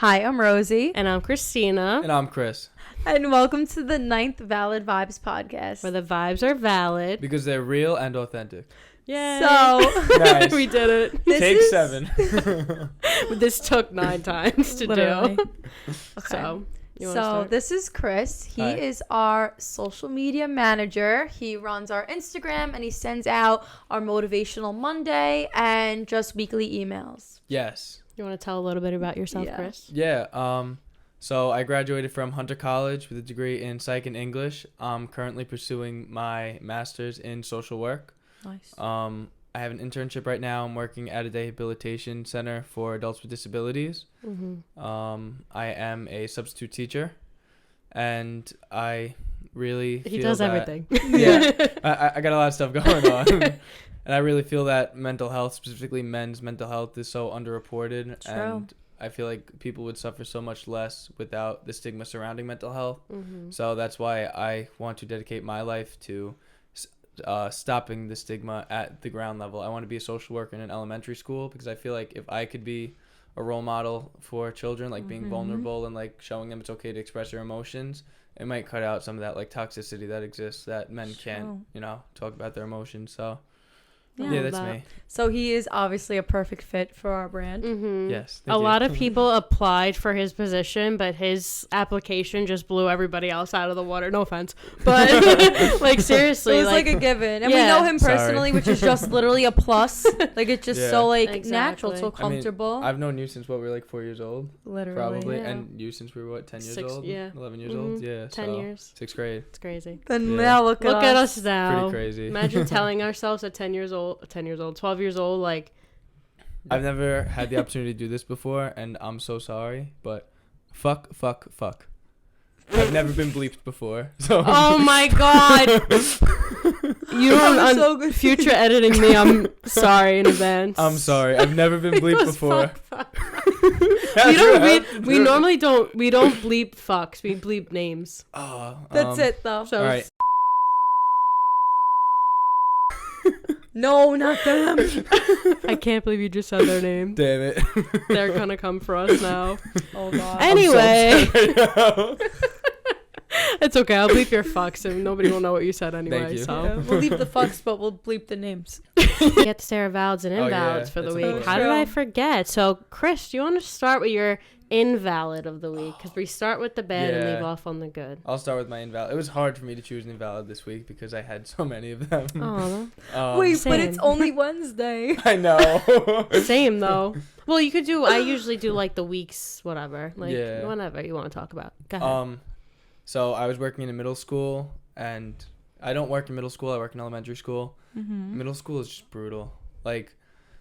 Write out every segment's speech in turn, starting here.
Hi, I'm Rosie. And I'm Christina. And I'm Chris. And welcome to the 9th Valid Vibes podcast. Where the vibes are valid. Because they're real and authentic. Yay. So, nice. We did it. Take 7. This took 9 times to Literally. do. Okay. So, this is Chris. He Hi. is our social media manager. He runs our Instagram and he sends out our Motivational Monday and just weekly emails. Yes. You want to tell a little bit about yourself, Yeah. Chris? Yeah. So I graduated from Hunter College with a degree in Psych and English. I'm currently pursuing my master's in social work. Nice. I have an internship right now. I'm working at a rehabilitation center for adults with disabilities. Mm-hmm. I am a substitute teacher, and I really He feel does that, everything. Yeah, I got a lot of stuff going on, and I really feel that mental health, specifically men's mental health, is so underreported. True. And I feel like people would suffer so much less without the stigma surrounding mental health. Mm-hmm. So that's why I want to dedicate my life to stopping the stigma at the ground level. I want to be a social worker in an elementary school because I feel like if I could be a role model for children, like being vulnerable and like showing them it's okay to express their emotions, it might cut out some of that like toxicity that exists that men can't, talk about their emotions. So yeah, that's me. So he is obviously a perfect fit for our brand. Mm-hmm. Yes. A lot of people applied for his position, but his application just blew everybody else out of the water. No offense. But, like, seriously. It was like a given. And we Yeah. know him personally, which is just literally a plus. Like, it's just so, like, Exactly. natural, so comfortable. I've known you since, we were like 4 years old? Literally. Probably. Yeah. And you since we were, 10 years 6, old? yeah. 11 years Mhm. old? Yeah. 10 so years. 6th grade. It's crazy. Then Yeah. now look At us now. Pretty crazy. Imagine telling ourselves at 12 years old, like, I've never had the opportunity to do this before, and I'm so sorry, but fuck. I've never been bleeped before, so. oh my god. You don't I'm so good. future editing me. I'm sorry in advance. I'm sorry. I've never been bleeped It was before. fuck. We normally don't bleep fucks. We bleep names. Oh, That's it, though. So all right. No, not them. I can't believe you just said their name. Damn it. They're gonna come for us now. Oh, God. Anyway, I'm so upset right now. it's okay. I'll bleep your fucks and nobody will know what you said anyway. Thank you. So Yeah, we'll leave the fucks, but we'll bleep the names. we get to say our valids and Oh, yeah, invalids for the that's week. important. How did True. I forget? So, Chris, do you want to start with your invalid of the week? Because we start with the bad and Yeah. leave off on the good. I'll start with my invalid. It was hard for me to choose an invalid this week because I had so many of them. Oh, Wait, same. but it's only Wednesday. I know. same though. Well, you could do. I usually do like the weeks, whatever, like Yeah. whatever you want to talk about. Go ahead. So I was working in a middle school, and I don't work in middle school. I work in elementary school. Middle school is just brutal. Like,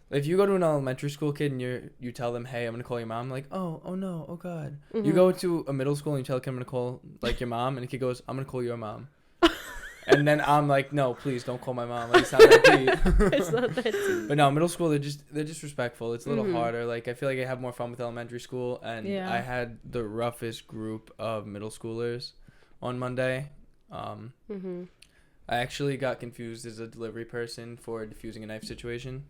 if you go to an elementary school kid and you tell them, hey, I'm gonna call your mom, like, oh no, oh god. Mm-hmm. You go to a middle school and you tell a kid I'm gonna call like your mom, and the kid goes, I'm gonna call your mom. And then I'm like, no, please don't call my mom. Like, it's not that deep. It's not that deep. But no, middle school, they're just respectful. It's a little Mhm. harder. Like, I feel like I have more fun with elementary school, and Yeah. I had the roughest group of middle schoolers on Monday. Mm-hmm. I actually got confused as a delivery person for diffusing a knife situation,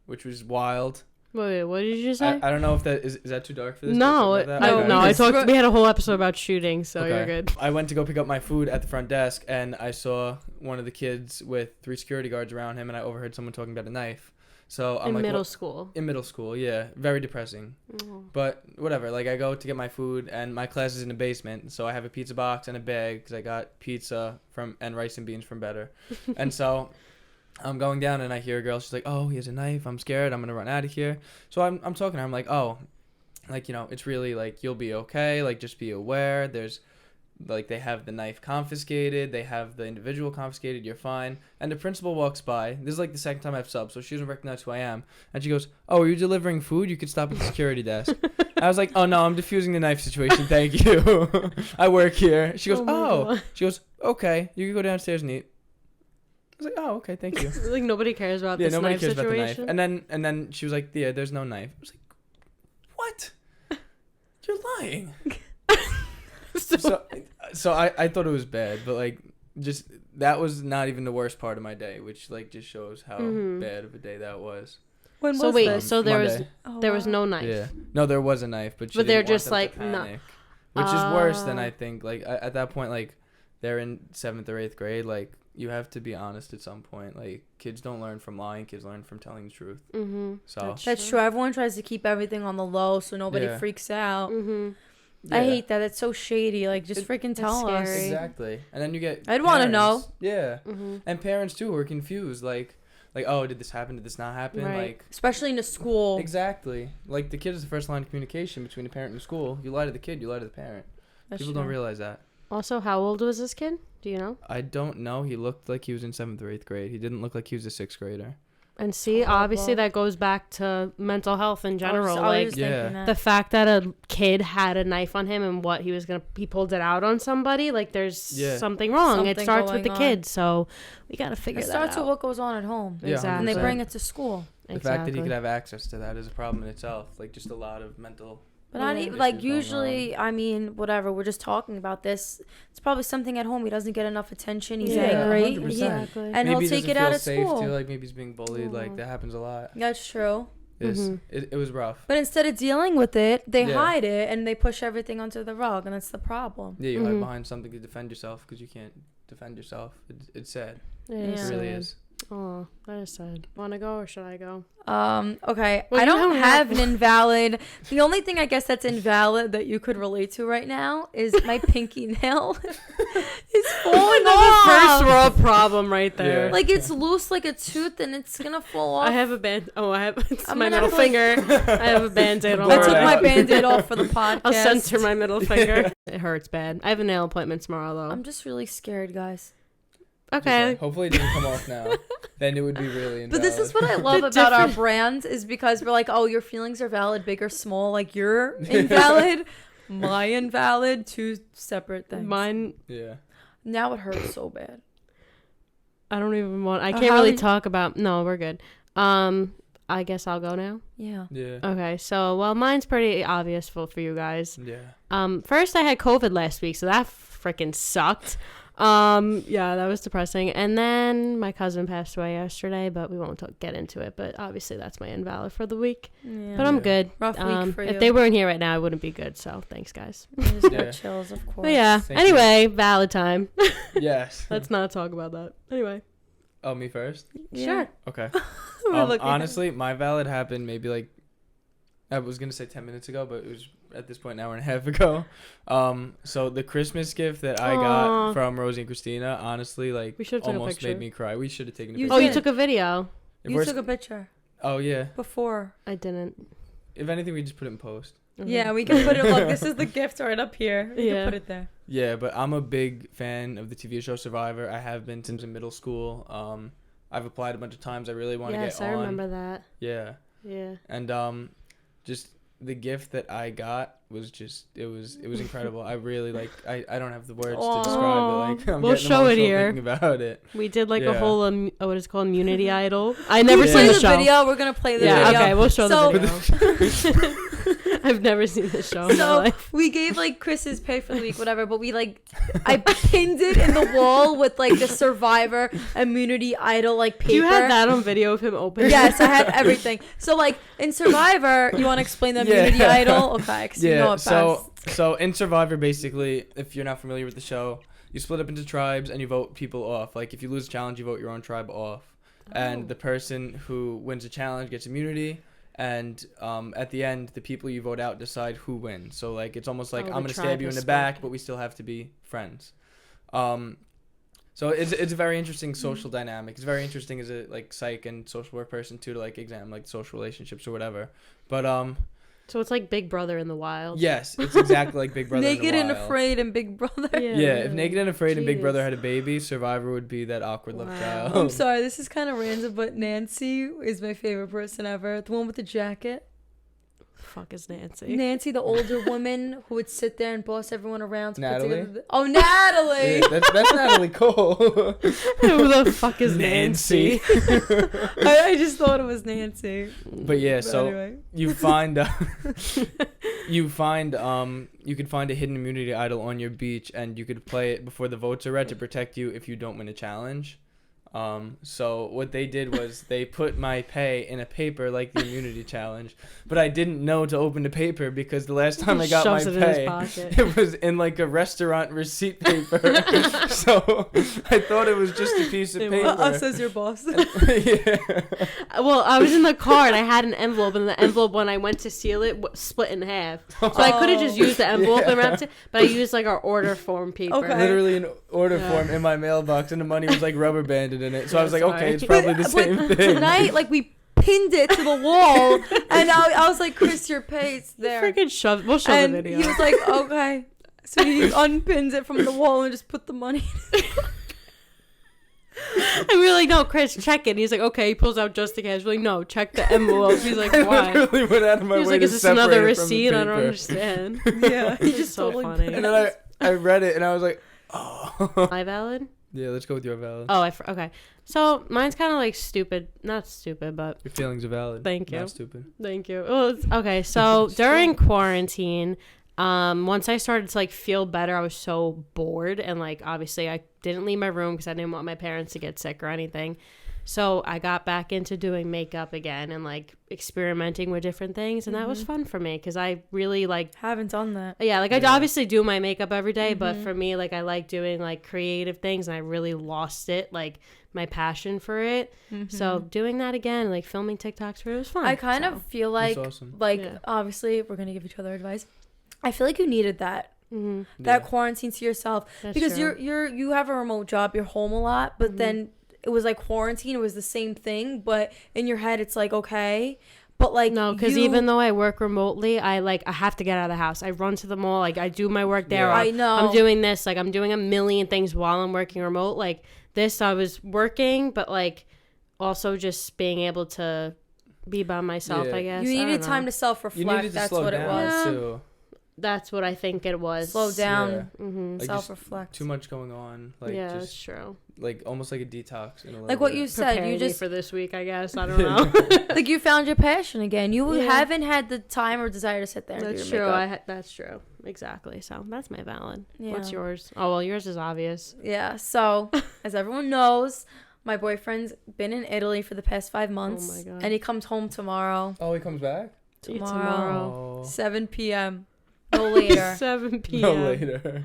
which was wild. Wait, what did you say? I don't know if that is that too dark for this. No, Or it, something like I, that? no. Okay. We had a whole episode about shooting, so Okay. you're good. I went to go pick up my food at the front desk, and I saw one of the kids with 3 security guards around him, and I overheard someone talking about a knife. So I'm In like, middle what? school. In middle school, yeah, very depressing. Oh. But whatever, like I go to get my food, and my class is in the basement, so I have a pizza box and a bag because I got pizza and rice and beans from Better. And so I'm going down, and I hear a girl. She's like, "Oh, he has a knife. I'm scared. I'm gonna run out of here." So I'm talking to her. I'm like, "Oh, like it's really like you'll be okay. Like just be aware. There's like they have the knife confiscated. They have the individual confiscated. You're fine." And the principal walks by. This is like the second time I've subbed, so she doesn't recognize who I am. And she goes, "Oh, are you delivering food? You could stop at the security desk." I was like, "Oh no, I'm diffusing the knife situation. Thank you. I work here." She goes, my "Oh." God. She goes, "Okay, you can go downstairs and eat." I was like, "Oh, okay, thank you." Like nobody cares about Yeah, this nobody knife cares about the situation. knife. And then she was like, "Yeah, there's no knife." I was like, "What? You're lying." So I thought it was bad, but like just that was not even the worst part of my day, which like just shows how Mhm. bad of a day that was. When So was wait, this? so there Monday. was no knife. Yeah. No, there was a knife, but she But they're didn't want just, them like, to no- panic, which is worse than I think. Like at that point, like they're in 7th or 8th grade. Like you have to be honest at some point. Like kids don't learn from lying. Kids learn from telling the truth. Mm-hmm. So That's true. Everyone tries to keep everything on the low so nobody Yeah. freaks out. Mm-hmm. I yeah. hate that. It's so shady. Like, just freaking tell us. scary. Exactly. And then you get I'd wanna know. parents- Yeah. Mm-hmm. And parents too who are confused. Like, oh, did this happen? Did this not happen? Right. Like, Especially in a school. exactly. Like the kid is the first line of communication between the parent and the school. You lie to the kid, you lie to the parent. That's People true. don't realize that. Also, how old was this kid? Do you know? I don't know. He looked like he was in 7th or 8th grade. He didn't look like he was a 6th grader. And see, Horrible. obviously that goes back to mental health in general. I was Like just Yeah. thinking that. the fact that a kid had a knife on him and what he pulled it out on somebody. Like there's Yeah. something wrong. It Something starts with the going kid, so we gotta figure It that starts out. with what goes on at home. Yeah, Exactly. And they 100%. bring it to school. The fact that he could have access to that is a problem in itself. Like just a lot of mental. But not Yeah. even, like, Issues going usually, I mean, whatever, we're just talking about this. It's probably something at home. He doesn't get enough attention. He's Yeah, angry. 100%. Exactly. And maybe he'll he take doesn't it out feel at safe school. too. Like maybe he's being bullied. Aw. Like that happens a lot. That's true. Mhm. It was rough. But instead of dealing with it, they Yeah. hide it and they push everything under the rug. And that's the problem. Yeah, you hide Mhm. behind something to defend yourself because you can't defend yourself. It's sad. It Yeah. It really is. Oh, that is sad. Want to go or should I go? Okay. Well, I you don't don't have have- an invalid. The only thing I guess that's invalid that you could relate to right now is my pinky nail is falling First off. world problem right there. Yeah. Like it's loose like a tooth and it's gonna fall off. I have a band. Oh, I have. It's I'm my gonna middle have to, finger. I have a band-aid on Blur I it took it. my out. band-aid off for the podcast. I'll censor my middle finger. It hurts bad. I have a nail appointment tomorrow though. I'm just really scared, guys. Okay. Hopefully it doesn't come off now. Then it would be really invalid. But this is what I love The about our different- brands is because we're like, oh, your feelings are valid, big or small. Like you're invalid, my invalid, two separate things. Mine. Yeah. Now it hurts so bad. I don't even want. I Oh, can't how really you- talk about. No, we're good. I guess I'll go now. Yeah. Yeah. Okay. So, well, mine's pretty obvious for you guys. Yeah. First I had COVID last week, so that freaking sucked. Yeah, that was depressing. And then my cousin passed away yesterday, but we won't get into it. But obviously that's my invalid for the week. Yeah. But I'm Yeah. good. Rough week for you. If they weren't here right now, I wouldn't be good. So thanks, guys. I just got Yeah. chills, of course. But yeah. Thank you. Anyway, valid time. Yes. Let's not talk about that. Anyway. Oh, me first? Sure. Okay. We're looking at- Honestly, my valid happened maybe like I was gonna say 10 minutes ago, but it was at this point an hour and a half ago. So the Christmas gift that I Aw. got from Rosie and Christina, honestly, like We should've taken a almost picture. made me cry. We should have taken a You picture. Oh, you did. took a video. If You we're- took a picture Oh yeah. before. I didn't. If anything, we just put it in post. Mhm. Yeah, we can put it. Look, this is the gift right up here. We Yeah. can put it there. Yeah, but I'm a big fan of the TV show Survivor. I have been since in middle school. I've applied a bunch of times. I really want to Yes, get I on. remember that. Yeah, Yeah. and just the gift that I got was just it was incredible. I really like I don't have the words Aw. to describe it. Like I'm We'll getting show it emotional here. thinking about it. We did like a Yeah. whole what is it called, Immunity Idol. I never Can we seen play the the show. video. We're gonna play the Yeah, video. okay, we'll show So- the video. I've never seen this show in my So life. we gave like Chris's pay for the week, whatever, but we like I pinned it in the wall with like the Survivor Immunity Idol like paper. Do you have that on video of him opening? Yes, I have everything. So like in Survivor, you want to explain the Immunity Yeah. Idol? Okay, 'cause you know Yeah. it So best. so in Survivor, basically, if you're not familiar with the show, you split up into tribes and you vote people off. Like if you lose a challenge, you vote your own tribe off, and the person who wins a challenge gets immunity. And at the end, the people you vote out decide who wins. So like it's almost like Oh, I'm the gonna stab tribe you in is the back, split. but we still have to be friends. So it's a very interesting social dynamic. It's very interesting as a like psych and social work person too to like examine like social relationships or whatever. But So it's like Big Brother in the wild. yes, it's exactly like Big Brother. in the Naked and Wild. Afraid and Big Brother. Yeah, if Naked and Afraid and Big Jeez. Brother had a baby, Survivor would be that awkward love Wow. child. I'm sorry, this is kind of random, but Nancy is my favorite person ever. The one with the jacket. Fuck is Nancy? Nancy, the older woman who would sit there and boss everyone around. To Natalie? Put together oh, Natalie! Yeah, that's Natalie Cole. Who the fuck is Nancy? I just thought it was Nancy. But yeah, so anyway. you find you could find a hidden immunity idol on your beach, and you could play it before the votes are read to protect you if you don't win a challenge. So what they did was they put my pay in a paper like the immunity challenge, but I didn't know to open the paper because the last time I got my Shoves it in his pay, pocket. it was in like a restaurant receipt paper. So I thought it was just a piece of It paper. was. Us as your boss. Yeah. Well, I was in the car and I had an envelope, and the envelope, when I went to seal it, split in half. So I could have just used the envelope and wrapped it, but I used like our order form paper. Okay. Literally an order Yeah. form in my mailbox, and the money was like rubber banded in it. So I was like, Sorry. okay, it's probably the same thing. Tonight, like, we pinned it to the wall, and I was like, Chris, your pay's there. Freaking shove. We'll show And the video. he was like, okay. So he unpins it from the wall and just put the money in. And we were like, no, Chris, check it. And he's like, okay. He pulls out just the cash. We're like, no, check the envelope. He's like, I why? literally went out of my He's way like, to is this separate another it from the receipt? I don't paper. understand. Yeah, he It's just so totally funny. And then I read it, and I was like, oh. My valid? Yeah, let's go with your valid. Oh, okay. So mine's kind of like stupid. Not stupid, but Your feelings are valid. Thank you. Not stupid. thank you. Well, okay. So during quarantine, once I started to like feel better, I was so bored, and like obviously I didn't leave my room because I didn't want my parents to get sick or anything. So I got back into doing makeup again and like experimenting with different things, and that was fun for me because I really like. Haven't done that. Yeah, like I Yeah. obviously do my makeup every day, but for me, like I like doing like creative things, and I really lost it, like my passion for it. So doing that again, like filming TikToks for it was fun. I kind so. of feel like, That's awesome. Yeah. obviously, we're going to give each other advice. I feel like you needed that. Mm-hmm. That Yeah. quarantine to yourself. That's because true. you have a remote job, you're home a lot, but then it was like quarantine, it was the same thing, but in your head it's like, okay, but like No, because even though I work remotely, I have to get out of the house. I run to the mall, like I do my work there. Yeah. I know. I'm doing this, like I'm doing a million things while I'm working remote. Like this, I was working, but like also just being able to be by myself. Yeah. I guess you I needed don't time know. to self-reflect. You needed to That's slow what down it was. Yeah. too. That's what I think it was. Slow down. Yeah. Mm-hmm. Like, just Self-reflect. Too much going on. Like Yeah, that's just true. like almost like a detox in a little Like what bit. you said, Preparing you me just for this week, I guess. I don't know. like you found your passion again. You Yeah. haven't had the time or desire to sit there and That's do true. your makeup. That's true. Exactly. So that's my valid. Yeah. What's yours? Oh well, yours is obvious. Yeah. So, as everyone knows, my boyfriend's been in Italy for the past 5 months. my God. And he comes home tomorrow. Oh, he comes back? Tomorrow. Oh. 7 p.m. No later. 7 p.m. No later.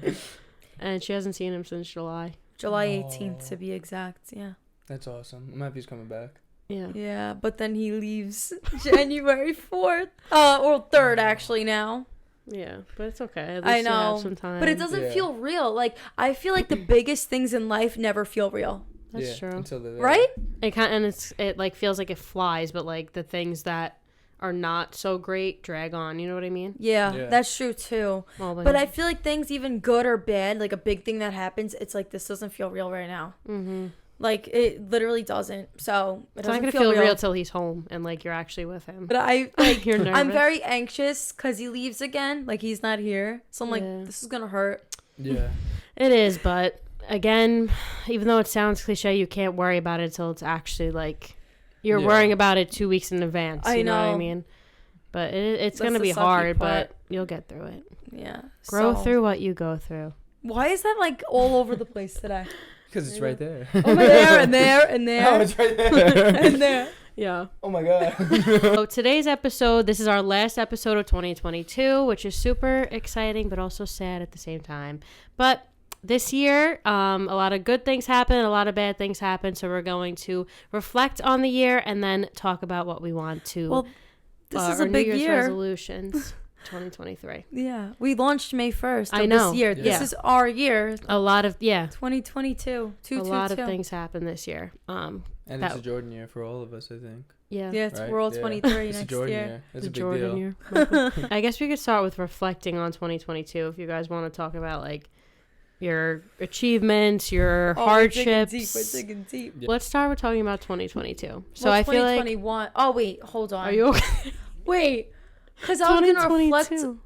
And she hasn't seen him since July. July Oh. 18th to be exact. Yeah. That's awesome. I'm happy he's coming back. Yeah. Yeah, but then he leaves January 4th. Or 3rd actually now. Yeah, but it's okay. At least I you know. have some time. But it doesn't Yeah. feel real. Like I feel like the biggest things in life never feel real. That's Yeah, true. Until they're there. Right? It kind and it like feels like it flies, but like the things that are not so great drag on. You know what I mean? Yeah, Yeah. that's true too. Well, But I feel like things even good or bad, like a big thing that happens, it's like this doesn't feel real right now. mm-hmm. Like it literally doesn't. So it It's not doesn't gonna feel real till he's home and like you're actually with him. But I like You're nervous. I'm very anxious because he leaves again. Like he's not here. So I'm like, Yeah. this is gonna hurt. Yeah. It is, but again, even though it sounds cliche, you can't worry about it until it's actually like you're Yeah. worrying about it 2 weeks in advance. I You know what I know. mean? But it's That's gonna the be sucky hard, part. but you'll get through it. Yeah. Grow So- through what you go through. Why is that like all over the place today? Because it's right there. Over there and there and Oh, there it's right there. and there. Yeah. Oh my god. So today's episode, this is our last episode of 2022, which is super exciting but also sad at the same time. But this year, a lot of good things happen, a lot of bad things happen. So we're going to reflect on the year and then talk about what we want to. Well, this is our a big New Year's year. resolutions, 2023. Yeah. We launched May 1st. I of know. This year. Yeah. This is our year. A lot of 2022. a lot of things happen this year. And That- it's a Jordan year for all of us, I think. Yeah. Yeah, it's Right? World Yeah. 23 It's a next Jordan year. year. That's The a big Jordan deal. year. I guess we could start with reflecting on 2022 if you guys want to talk about like your achievements, your hardships. We're digging deep. Yeah. Let's start with talking about 2022. So Well, I feel like 2021. Oh wait, hold on. are you okay? Wait, because I was gonna reflect. 2022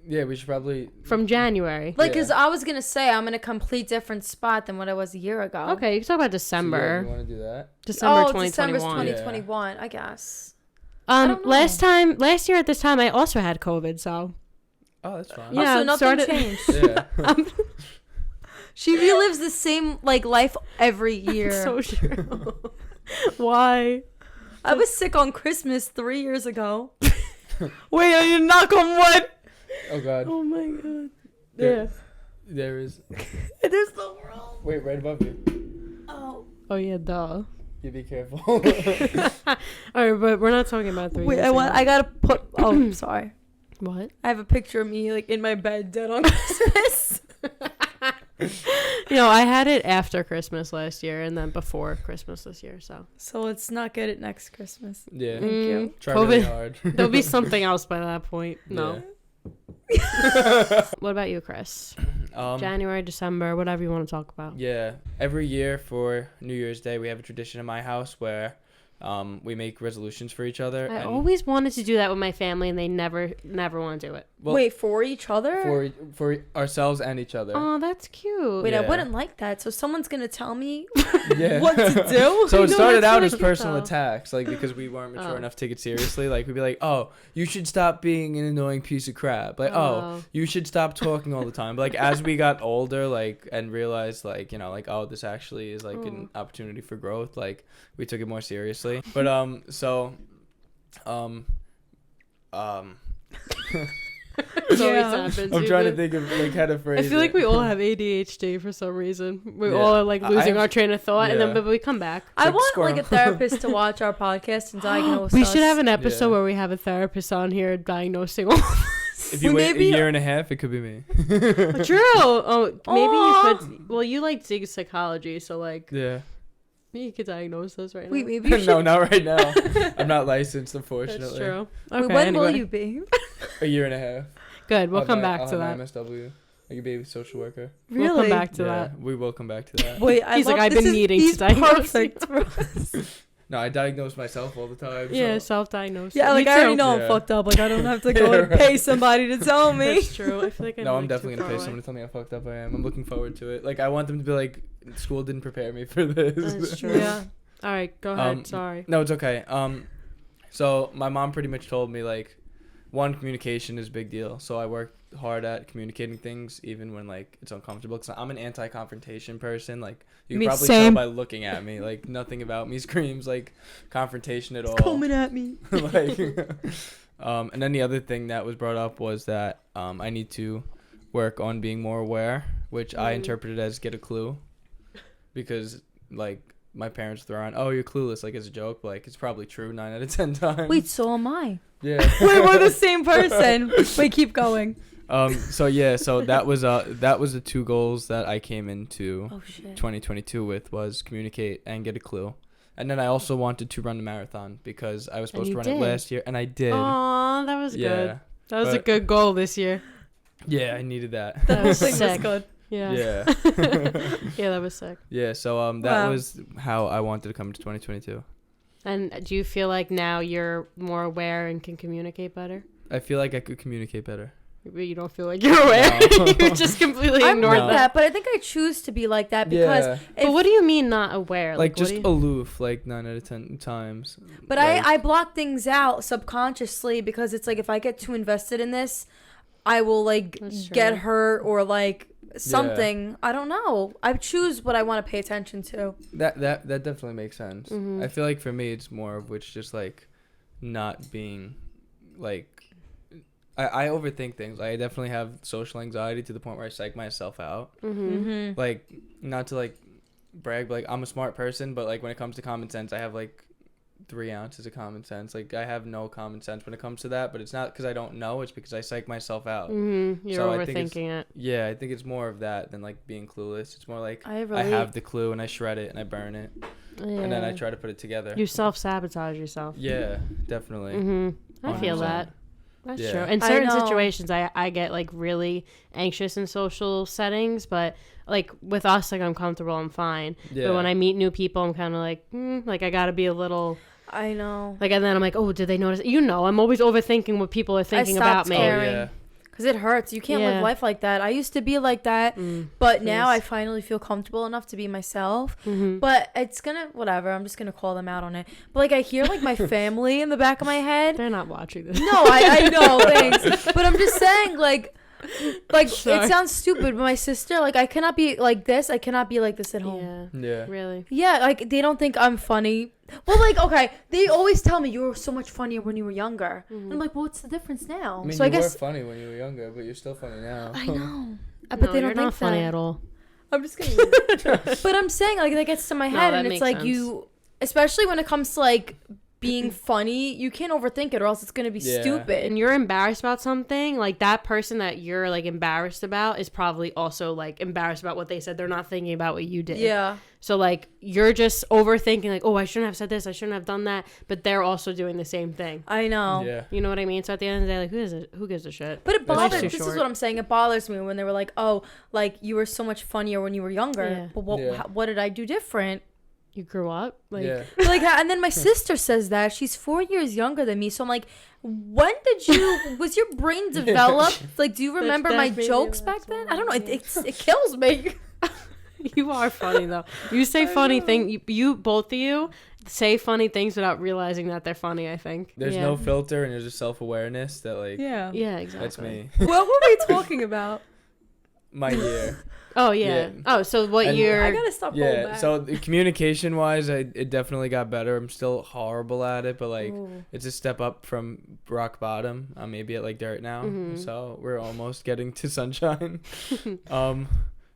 Yeah, we should probably. from January. Like, because Yeah. I was gonna say I'm in a complete different spot than what I was a year ago. Okay, you can talk about So, yeah, December. you want to do that? December Oh, 2021. December's Yeah. 2021. I guess. I don't know. Last year at this time I also had COVID, so Oh, that's fine. Yeah, so nothing started- changed. Yeah. She relives the same like life every year. So true. Why? I was sick on Christmas 3 years ago. Wait, are you knock on wood? Oh God. Oh my god. There- Yeah. There is. There's the world. Wait, right above you. Oh. Oh yeah, duh. You be careful. All right, but we're not talking about 3 Wait, years I ago. gotta put. Oh, I'm sorry. What? I have a picture of me like in my bed, dead on Christmas. I had it after Christmas last year and then before Christmas this year. So let's not get it next Christmas. Yeah. Thank you. Try really COVID. hard. There'll be something else by that point. No. Yeah. What about you, Chris? Um, January, December, whatever you want to talk about. Yeah. Every year for New Year's Day, we have a tradition in my house where we make resolutions for each other. I and always wanted to do that with my family, and they never want to do it. well, Wait, for each other? for ourselves and each other. Oh, that's cute. Wait, I Yeah. wouldn't like that. So someone's gonna tell me Yeah. what to do? So it No, started that's out what as I get, personal though. attacks, like because we weren't mature Oh. enough to take it seriously. Like we'd be like, "Oh, you should stop being an annoying piece of crap." Like, "Oh, you should stop talking all the time." But like as we got older, like and realized, like like, "Oh, this actually is like an opportunity for growth." Like we took it more seriously. But It always Yeah. happens. I'm trying to think of like how to phrase I feel like it. we all have ADHD for some reason. We Yeah. all are like losing I've- our train of thought, and yeah. then but we come back. I like want squirrel. like a therapist to watch our podcast and diagnose We us. should have an episode Yeah. where we have a therapist on here diagnosing all. If you We wait maybe- a year and a half, it could be me. True. Oh, maybe Aw. you could. Well, you like psychology, so like Yeah. you could diagnose us right Wait, now. maybe you should. No, not right now. I'm not licensed, unfortunately. That's true. Wait, Okay. when will anyway. you be? A year and a half. Good. We'll I'll come have back I'll to have that. my MSW. I could be a social worker. We'll come back to Yeah, that. we will come back to that. Wait, I He's like, love- I've this been is- needing he's to diagnose perfect for us. No, I diagnose myself all the time. Yeah, So. self-diagnosed. Yeah, Me like I already too. know Yeah. I'm fucked up. Like I don't have to go Yeah, and right. pay somebody to tell me. That's true. I feel like No, I'm like, definitely too gonna pay far someone away. to tell me how fucked up I am. I'm looking forward to it. Like I want them to be like, school didn't prepare me for this. That's true. Yeah. All right, go ahead. Sorry. No, it's okay. So my mom pretty much told me like, one, communication is a big deal. So I worked hard at communicating things, even when like it's uncomfortable. Cause I'm an anti-confrontation person. Like you Me can probably same. tell by looking at me. Like nothing about me screams like confrontation at all. Coming at me. Like, and then the other thing that was brought up was that I need to work on being more aware, which I interpreted as get a clue, because like my parents throw on, oh, you're clueless, like as a joke, but like it's probably true 9 out of 10 times. Wait, so am I. Yeah. Wait, we're the same person. Wait, keep going. So that was the two goals that I came into Oh shit. 2022 with, was communicate and get a clue. And then I also wanted to run the marathon because I was supposed to you run did. it last year, and I did. Aw, that was Yeah. good. That was a but- good goal this year. Yeah, I needed that. That was Thing was sick. good. Yeah. Yeah. Yeah, that was sick. Yeah, so that Wow. was how I wanted to come to 2022. And do you feel like now you're more aware and can communicate better? I feel like I could communicate better. But you don't feel like you're aware. No. You just completely I'm ignored like that. that, but I think I choose to be like that because Yeah, But what do you mean not aware? like what just do you- aloof, like 9 out of 10 times. But Like, I block things out subconsciously because it's like if I get too invested in this, I will like That's get true. hurt or like something. I don't know. I choose what I want to pay attention to. that definitely makes sense. Mhm. I feel like for me it's more of which just like not being like I overthink things. I definitely have social anxiety to the point where I psych myself out. Mhm. Like, not to like brag, but like I'm a smart person, but like when it comes to common sense, I have like 3 ounces of common sense. Like I have no common sense when it comes to that, but it's not because I don't know, it's because I psych myself out. Mhm. You're So I think it's- overthinking it. Yeah, I think it's more of that than like being clueless. It's more like I I have the clue and I shred it and I burn it and then I Yeah. try to put it together. You self-sabotage yourself. Yeah, definitely. Mhm. I feel 100%. that. That's Yeah. true. In I certain know. situations, I get like really anxious in social settings, but like with us, like I'm comfortable, I'm fine. Yeah. But when I meet new people, I'm kind of like I gotta be a little I know. like, and then I'm like, oh, did they notice? I'm always overthinking what people are thinking about stopped me. Oh, caring. yeah. Because it hurts. You can't Yeah. live life like that. I used to be like that, Mm, but now please. I finally feel comfortable enough to be myself. Mhm. But it's gonna, whatever. I'm just gonna call them out on it. But like I hear like my family in the back of my head. They're not watching this. No, I know, thanks. But I'm just saying, like, Like, Sorry. it sounds stupid, but my sister, like, I cannot be like this. I cannot be like this at home. Yeah. Really. Yeah, like, they don't think I'm funny. Well, like, okay, they always tell me you were so much funnier when you were younger. And I'm like, well, what's the difference now? I mean, so you I guess were funny when you were younger, but you're still funny now. I know. But No, they you're don't not think funny that. at all. I'm just kidding. But I'm saying, like, that gets to my No, head, that and it's makes like sense. you, especially when it comes to like being funny, you can't overthink it, or else it's gonna be Yeah. stupid. And you're embarrassed about something, like that person that you're like embarrassed about is probably also like embarrassed about what they said. They're not thinking about what you did. Yeah. So like you're just overthinking, like, oh, I shouldn't have said this, I shouldn't have done that, but they're also doing the same thing. I know. Yeah. You know what I mean? So at the end of the day, like, who gives a shit? But it Life's bothers. too This is short. what I'm saying. It bothers me when they were like, "Oh, like you were so much funnier when you were younger." Yeah. But what? Yeah. What did I do different? You grew up, like, Yeah. Like, and then my sister says that she's 4 years younger than me. So I'm like, when did you? Was your brain developed? Like, do you remember my definitely jokes the back last then? one, I don't know. yeah. It kills me. you are funny though. You say funny thing. You both of you say funny things without realizing that they're funny. I think. There's Yeah. no filter and there's just self-awareness that, like, Yeah. Yeah, exactly. that's me. What were we talking about? My year. Oh yeah. Yeah. Oh, so what And- year? I gotta stop going Yeah. back. So communication-wise, it definitely got better. I'm still horrible at it, but like, Ooh. it's a step up from rock bottom. I'm maybe at like dirt now, Mhm. so we're almost getting to sunshine.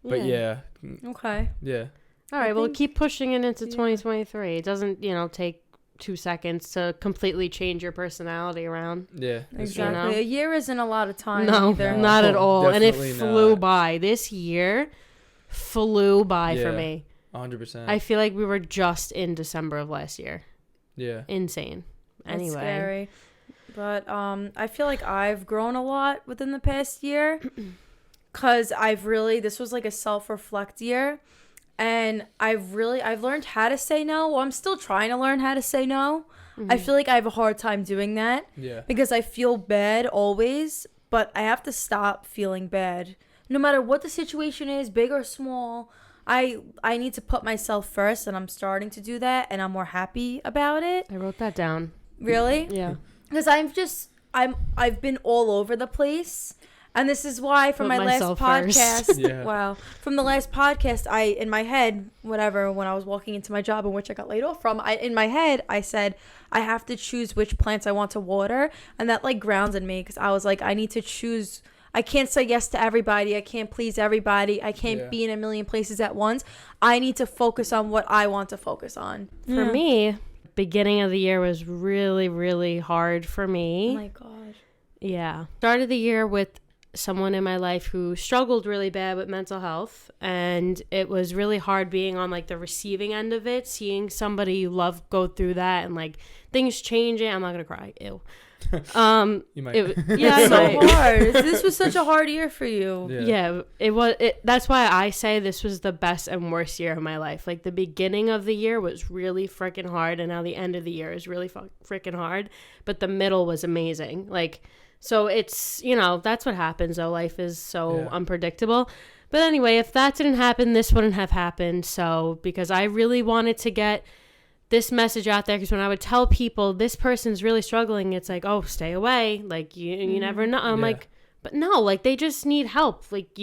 But yeah. Okay. Yeah. All right. Well, think- keep pushing it into yeah. 2023. It doesn't, take 2 seconds to completely change your personality around. Yeah. that's true. Exactly. know? A year isn't a lot of time No, either. not at No, all. And it definitely flew not. by. This year flew by for Yeah. me. 100%. I feel like we were just in December of last year. Yeah. Insane. That's Anyway. scary. But I feel like I've grown a lot within the past year, because this was like a self-reflect year, and I've learned how to say no. Well, I'm still trying to learn how to say no. I feel like I have a hard time doing that Yeah. because I feel bad always, but I have to stop feeling bad. No matter what the situation is, big or small, I need to put myself first, and I'm starting to do that, and I'm more happy about it. I wrote that down. Really? Yeah. Because I've been all over the place, and this is why from Put my last myself first. podcast, Yeah. wow, from the last podcast, in my head, whatever, when I was walking into my job in which I got laid off from, in my head, I said I have to choose which plants I want to water, and that like grounded me, because I was like, I need to choose. I can't say yes to everybody. I can't please everybody. I can't Yeah. be in a million places at once. I need to focus on what I want to focus on. For me, beginning of the year was really, really hard for Oh me. my god. Yeah. Started the year with someone in my life who struggled really bad with mental health, and it was really hard being on like the receiving end of it, seeing somebody you love go through that and like things changing. I'm not gonna cry. Ew. You might. Yeah, I So might. hard. This was such a hard year for you. Yeah, it was. That's why I say this was the best and worst year of my life. Like the beginning of the year was really freaking hard, and now the end of the year is really freaking hard. But the middle was amazing. Like, so it's that's what happens. Though life is so Yeah. unpredictable. But anyway, if that didn't happen, this wouldn't have happened. So because I really wanted to get this message out there, because when I would tell people this person's really struggling, it's like, oh, stay away, like you never know. I'm Yeah. like, but no, like they just need help, like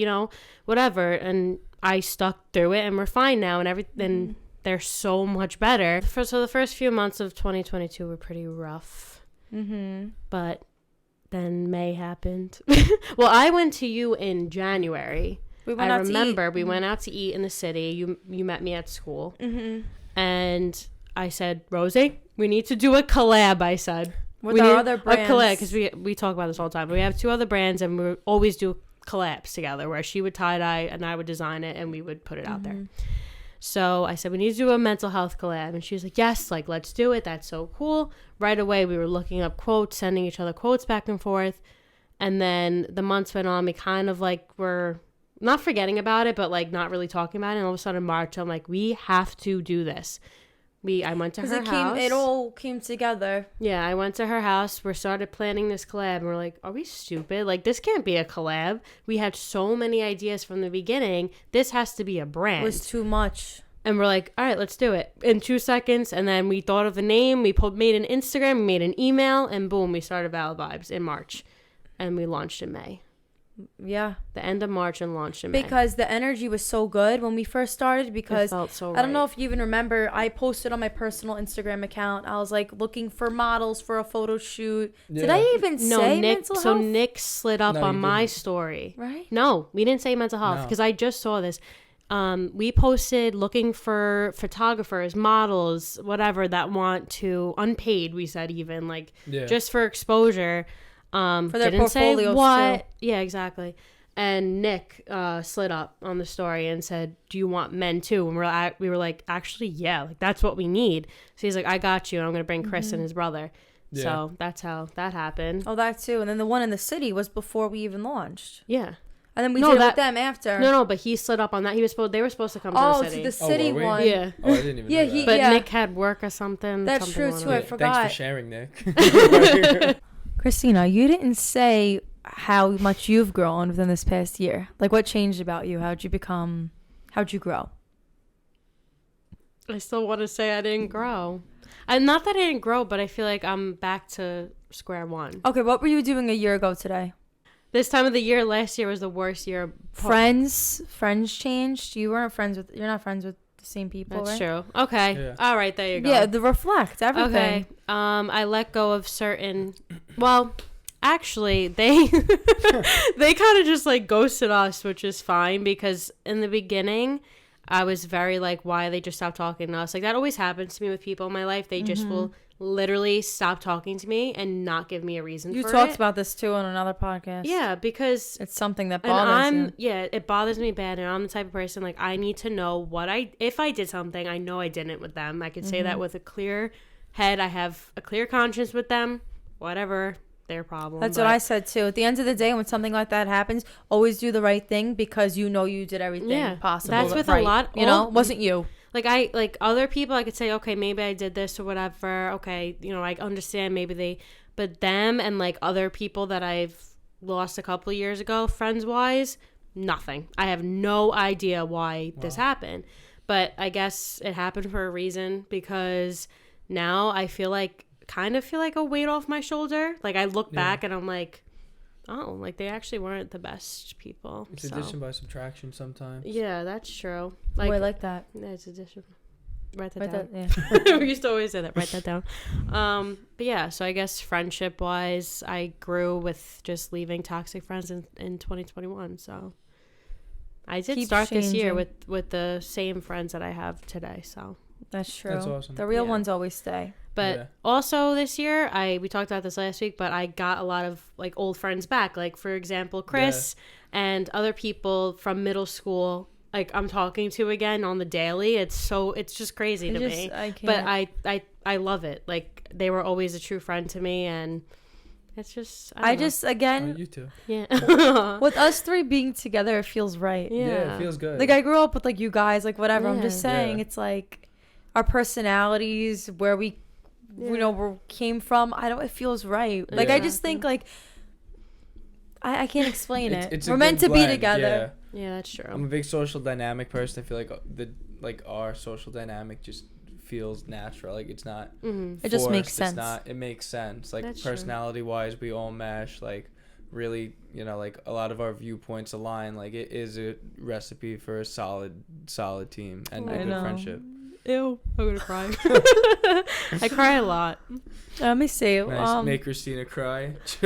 whatever. And I stuck through it, and we're fine now, and everything. They're so much better. So the first few months of 2022 were pretty rough, but then May happened. Well, I went to you in January. We went I out remember to eat. we went out to eat in the city. You met me at school, and I said, Rosie, we need to do a collab. I said, With we our need other a brands. collab, because we talk about this all the time. We have 2 other brands, and we always do collabs together, where she would tie dye and I would design it, and we would put it out there. So I said, we need to do a mental health collab, and she was like, yes, like let's do it. That's so cool. Right away, we were looking up quotes, sending each other quotes back and forth, and then the months went on. We kind of like were not forgetting about it, but like not really talking about it. And all of a sudden, March, I'm like, we have to do this. I went to her house. It all came together. Yeah, I went to her house. We started planning this collab, and we're like, are we stupid? Like, this can't be a collab. We had so many ideas from the beginning. This has to be a brand. It was too much. And we're like, all right, let's do it in 2 seconds. And then we thought of a name. We made an Instagram, we made an email, and boom, we started Valid Vibes in March. And we launched in May. Yeah. The end of March and launched in May. Because the energy was so good when we first started. Because it felt so I don't know right. if you even remember, I posted on my personal Instagram account. I was like looking for models for a photo shoot. Yeah. Did I even say Nick. mental So health? Nick slid up No, on you my didn't. story. Right? No, we didn't say mental health No. because I just saw this. We posted looking for photographers, models, whatever that want to unpaid. We said even like Yeah. just for exposure. For their Didn't say portfolios, what. too. Yeah, exactly. And Nick slid up on the story and said, "Do you want men too?" And we were like, "Actually, yeah, like that's what we need." So he's like, "I got you. And I'm gonna bring Chris and his brother." Yeah. So that's how that happened. Oh, that too. And then the one in the city was before we even launched. Yeah. And then we No, did it that- with them after. No, but he slid up on that. They were supposed to come to Oh, the to city. the city were we? one. Yeah. Oh, I didn't even Yeah, know he- that. But yeah. Nick had work or something. That's something true, going too. on. I Yeah, forgot. Thanks for sharing, Nick. Christina, you didn't say how much you've grown within this past year. Like, what changed about you? How'd you grow? I still want to say I didn't grow. Not that I didn't grow, but I feel like I'm back to square one. Okay, what were you doing a year ago today? This time of the year, last year was the worst year. Friends changed. You're not friends with the same people, That's right? true. Okay. Yeah. All right. There you go. Yeah, the reflect everything. Okay. I let go of certain. Well, actually, they they kind of just like ghosted us, which is fine because in the beginning, I was very like, why they just stopped talking to us? Like that always happens to me with people in my life. They just will literally stop talking to me and not give me a reason. You for talked it. about this too on another podcast. Yeah, because It's something that and bothers you. it bothers me bad, and I'm the type of person like I need to know if I did something, I know I didn't with them. I could say that with a clear head. I have a clear conscience with them. Whatever their problem. That's what I said too. At the end of the day, when something like that happens, always do the right thing because you know you did everything possible. That's with right. a lot. You know, it wasn't you. Like other people, I could say, okay, maybe I did this or whatever. Okay, I understand but them and like other people that I've lost a couple of years ago, friends wise, nothing. I have no idea why this happened, but I guess it happened for a reason because now I kind of feel like a weight off my shoulder. Like I look back and I'm like, oh, like they actually weren't the best people. It's addition by subtraction sometimes. Yeah, that's true. I like that. Yeah, it's addition. Write that Right down. that, yeah. We used to always say that. Write that down. But yeah, so I guess friendship wise, I grew with just leaving toxic friends in 2021. So I did Keep start this year changing. with the same friends that I have today. So, That's true. That's awesome. The real Yeah. ones always stay. but Yeah. also this year, we talked about this last week, but I got a lot of like old friends back. Like for example, Chris and other people from middle school. Like I'm talking to again on the daily. It's just crazy to me. I can't. But I love it. Like they were always a true friend to me, and it's just I don't know. just again You too. Yeah. with us three being together, it feels right. Yeah, it feels good. Like I grew up with like you guys, like whatever. I'm just Yeah. saying, Yeah. it's like our personalities, where we, where came from. It feels right. Like I just think like I can't explain it. It's a We're meant good to be blend, together. Yeah, that's Yeah. I'm true. a big social dynamic person. I feel like our social dynamic just feels natural. Like it's not. Mm-hmm. It just makes forced. sense. It makes sense. Like That's true. personality wise, we all mesh. Like really, like a lot of our viewpoints align. Like it is a recipe for a solid team and a I good know. friendship. Ew, I'm gonna cry. I cry a lot. Let me see. Nice. Make Christina cry. He's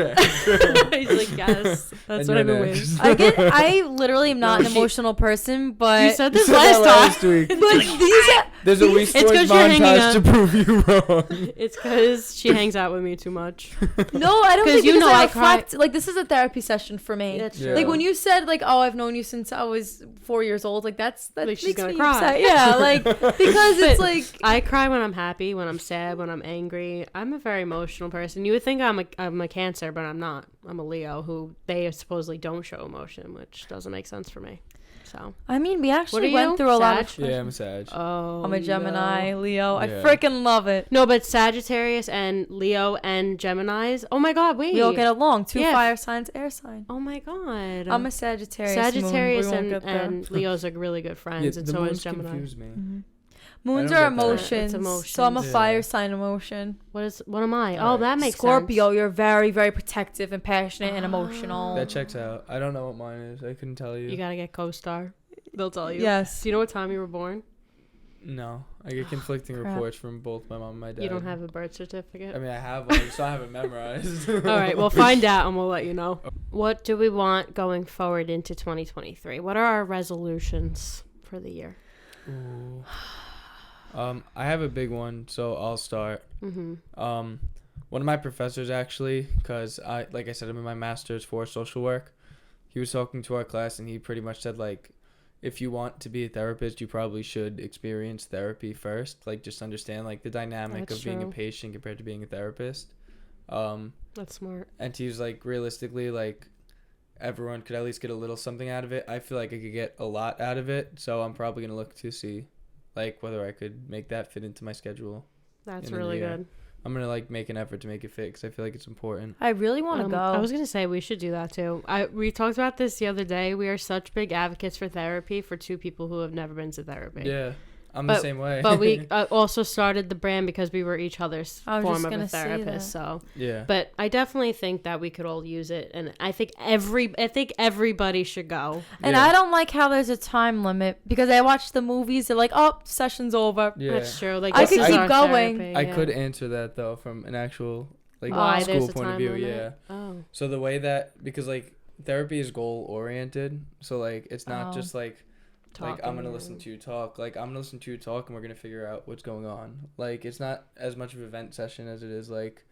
like, yes, that's And what I've been you're waiting. next. I literally am not No, an she- emotional person, but You said this You said that last time. week. but these There's a weak It's sports 'cause you're hanging montage to out. prove you wrong. It's because she hangs out with me too much. no, I don't 'Cause think you because know I I cry- reflect. Like this is a therapy session for me. That's Yeah. true. Like when you said like, oh, I've known you since I was 4 years old. Like that Like, she's makes gonna me cry. upset. Yeah, like because it's like I cry when I'm happy, when I'm sad, when I'm angry. I'm a very emotional person. You would think I'm a Cancer, but I'm not. I'm a Leo, who they supposedly don't show emotion, which doesn't make sense for me. So I mean, we actually are you? went through a lot of. Sag? Yeah, I'm sad. oh, I'm a Gemini, no. Leo. I Yeah. freaking love it. No, but Sagittarius and Leo and Geminis. Oh my God, wait. We all get along. Two Yeah. fire signs, air sign. Oh my God. I'm a Sagittarius. Sagittarius moon. We won't get there. and Leo's are really good friends, Yeah, and the so is moons Gemini. confuse me. Mhm. Moons I are don't get that. emotions. It's So I'm a emotions. fire Yeah. sign emotion. What am I? Oh, Alright. that makes Scorpio, sense. you're very, very protective and passionate and emotional. That checks out. I don't know what mine is. I couldn't tell you. You gotta get co-star. They'll tell you. Yes. Do you know what time you were born? No, I get conflicting crap. reports from both my mom and my dad. You don't have a birth certificate? I mean, I have one. I just don't have it memorized. All right, we'll find out and we'll let you know. What do we want going forward into 2023? What are our resolutions for the year? Ooh. I have a big one, so I'll start. Mm-hmm. One of my professors actually, because like I said, I'm in my master's for social work. He was talking to our class, and he pretty much said, like, if you want to be a therapist, you probably should experience therapy first. Like, just understand, like, the dynamic That's of being a true. patient compared to being a therapist. That's smart. And he was like, realistically, like, everyone could at least get a little something out of it. I feel like I could get a lot out of it, so I'm probably going to look to see, like, whether I could make that fit into my schedule. That's in the really year. good. I'm going to, like, make an effort to make it fit because I feel like it's important. I really want to go. I was gonna say we should do that too. We talked about this the other day. We are such big advocates for therapy for two people who have never been to therapy. Yeah, I'm the same way. But we also started the brand because we were each other's I was form just of a gonna say therapist. that. So, yeah. but I definitely think that we could all use it, and I think everybody should go. And Yeah. I don't like how there's a time limit because I watch the movies. They're like, oh, session's over. Yeah. That's true. Like I this could is keep our going. therapy, I yeah. could answer that, though, from an actual, like, Why there's school a point of time view. limit? Yeah. Oh, So the way that, because, like, therapy is goal-oriented. So, like, it's not Oh. just, like, I'm talking going to or- listen to you talk. Like, I'm going to listen to you talk, and we're going to figure out what's going on. Like, it's not as much of an event session as it is, like,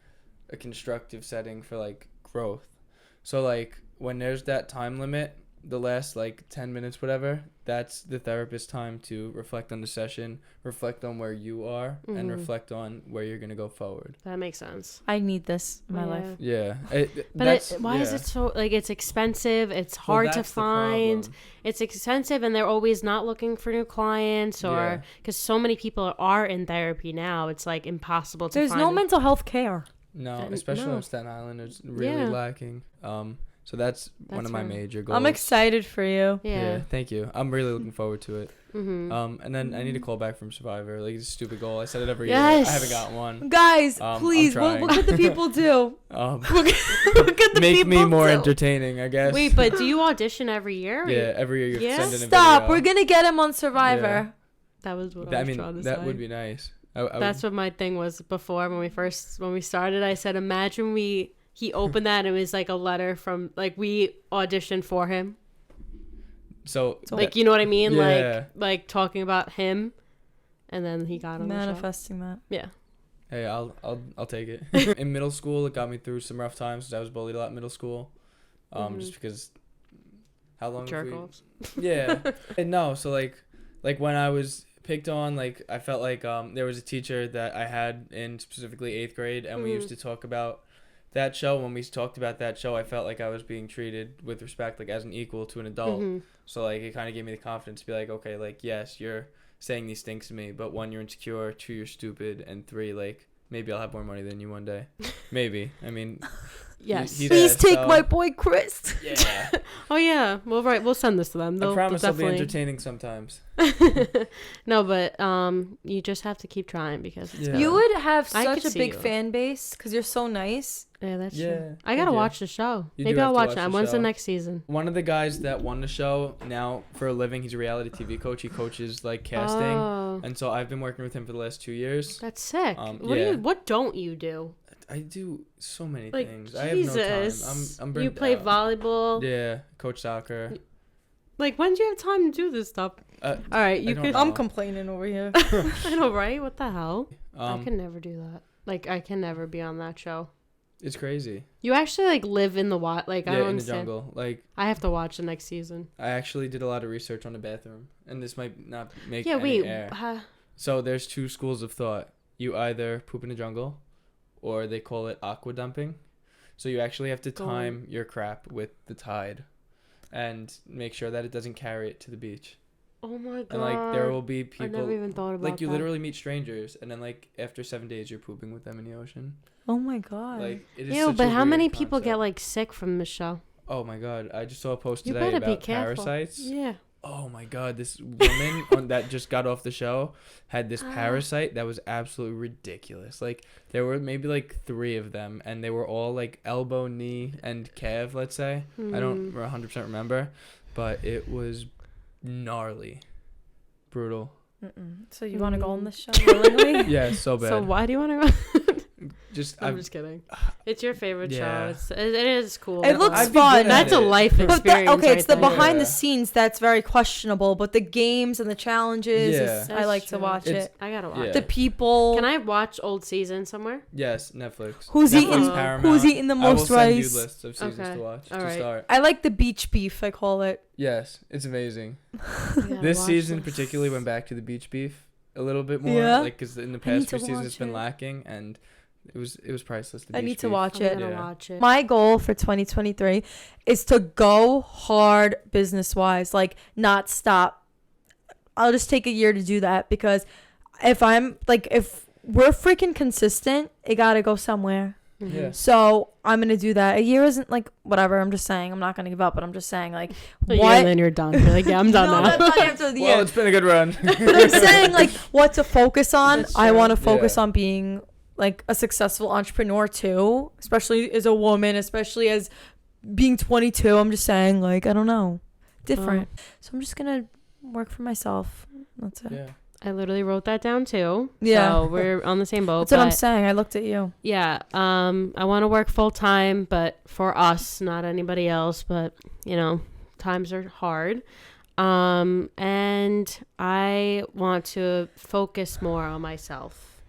a constructive setting for, like, growth. So, like, when there's that time limit, the last, like, 10 minutes, whatever, that's the therapist's time to reflect on the session, reflect on where you are, and Mhm. reflect on where you're going to go forward. That makes sense. I need this in my Yeah. life. Yeah. But why is it so, like, it's expensive, it's hard to find, it's expensive, and they're always not looking for new clients, or because so many people are in therapy now, it's like impossible to There's find. no mental health care. No, Then- especially no. on Staten Island, it's really Yeah. lacking. So that's one That's of my right. major goals. I'm excited for you. Yeah. Thank you. I'm really looking forward to it. Mm-hmm. And then I need a call back from Survivor. Like, it's a stupid goal. I said it every Yes. year. I haven't got one. Guys, I'm please, what trying. could the people do? Um, What could the make me people more do? entertaining, I guess. Wait, but do you audition every year? Yeah, every year you have Yeah? to send in a Stop. video. We're going to get him on Survivor. That was what I I was mean, trying to that say. would be nice. I That's what my thing was before when we started. I said, imagine he opened that and it was like a letter from, like, we auditioned for him. so Like, you know what I mean? Yeah. Like talking about him, and then he got on Manifesting that. the show. Yeah. Hey, I'll take it. In middle school, it got me through some rough times because I was bullied a lot in middle school. Just because. How long? have we- Jerk-offs. Yeah. And no, so like when I was picked on, like, I felt like there was a teacher that I had in specifically 8th grade, and we used to talk about that show. When we talked about that show, I felt like I was being treated with respect, like, as an equal to an adult. Mm-hmm. So, like, it kind of gave me the confidence to be like, okay, like, yes, you're saying these things to me, but 1, you're insecure, 2, you're stupid, and 3, like, maybe I'll have more money than you one day. Maybe. I mean, Yes. he's Please there, take so- my boy Chris. Yeah. Oh yeah. Well, right. We'll send this to them. I promise I'll be definitely. entertaining sometimes. No, but you just have to keep trying because it's Yeah. gonna- You would have I such could a see big you. fan base because you're so nice. Yeah, that's Yeah, true. I thank gotta you. watch the show. You Maybe do have I'll to watch watch that. the When's the show. next season? One of the guys that won the show now for a living, he's a reality TV coach. He coaches, like, casting. Oh, And so I've been working with him for the last 2 years. that's sick. Yeah. What don't you do? I do so many Like things. Jesus. I have no time. I'm burnt You play out. volleyball. Yeah, coach soccer. Like when do you have time to do this stuff? Uh, All right, you don't could. know. I'm complaining over here. I know, right? What the hell? I Um, can never do that. Like I can never be on that show. it's crazy. You actually like live in the wild. Like I Yeah, don't in the understand. jungle. Like, I have to watch the next season. I actually did a lot of research on the bathroom, and this might not make Yeah, any wait. air. So there's 2 schools of thought. You either poop in the jungle, or they call it aqua dumping. So you actually have to Go time your crap with the tide, and make sure that it doesn't carry it to the beach. Oh my god. And, like, there will be I people. never even thought about Like, you that. literally meet strangers, and then, like, after 7 days, you're pooping with them in the ocean. Oh my god. Like, it is Ew, such but a how weird many people get concept. like sick from the show? Oh my god, I just saw a post You today better be about careful. parasites. Yeah. oh my God, this woman that just got off the show had this parasite that was absolutely ridiculous. Like, there were maybe like 3 of them, and they were all like elbow, knee, and calf, let's say. I don't 100% remember, but it was gnarly. Brutal. So you want to go on this show willingly? Yeah, so bad. So why do you want to go? I'm just kidding. It's your favorite Yeah. show. It is cool. It looks I'd be fun. good at That's a it. life experience. But it's the right there. behind the Yeah. scenes that's very questionable. But the games and the challenges, Yeah. I That's like to true. watch It's- it. I gotta watch. Yeah. The people. Can I watch old season somewhere? Yes, Netflix. Who's Netflix, eating? Paramount. Who's eating the I will most send rice? you lists of seasons Okay. to watch All to right. start. I like the beach beef. I call it. Yes, it's amazing. Yeah, This watch season this. particularly went back to the beach beef a little bit more, Yeah? like because in the I past need to 3 seasons watch it's been it. lacking, and it was priceless. The I beach need to beef. watch I'm it. gonna Yeah. watch it. My goal for 2023 is to go hard business wise, like not stop. I'll just take a year to do that because if we're freaking consistent, it gotta go somewhere. Mhm. Yeah. So I'm gonna do that. A year isn't like whatever. I'm just saying I'm not gonna give up, but I'm just saying like A year what. and then you're done. You're like, yeah, I'm done No, now. that's not after the Well, year. it's been a good run. But I'm saying like what to focus on. That's I true. want to focus Yeah. on being like a successful entrepreneur too, especially as a woman, especially as being 22. I'm just saying like I don't know, different. So I'm just gonna work for myself. That's it. Yeah. I literally wrote that down too. Yeah. So we're on the same boat. That's what I'm but saying. I looked at you. yeah. I want to work full time, but for us, not anybody else. But times are hard. And I want to focus more on myself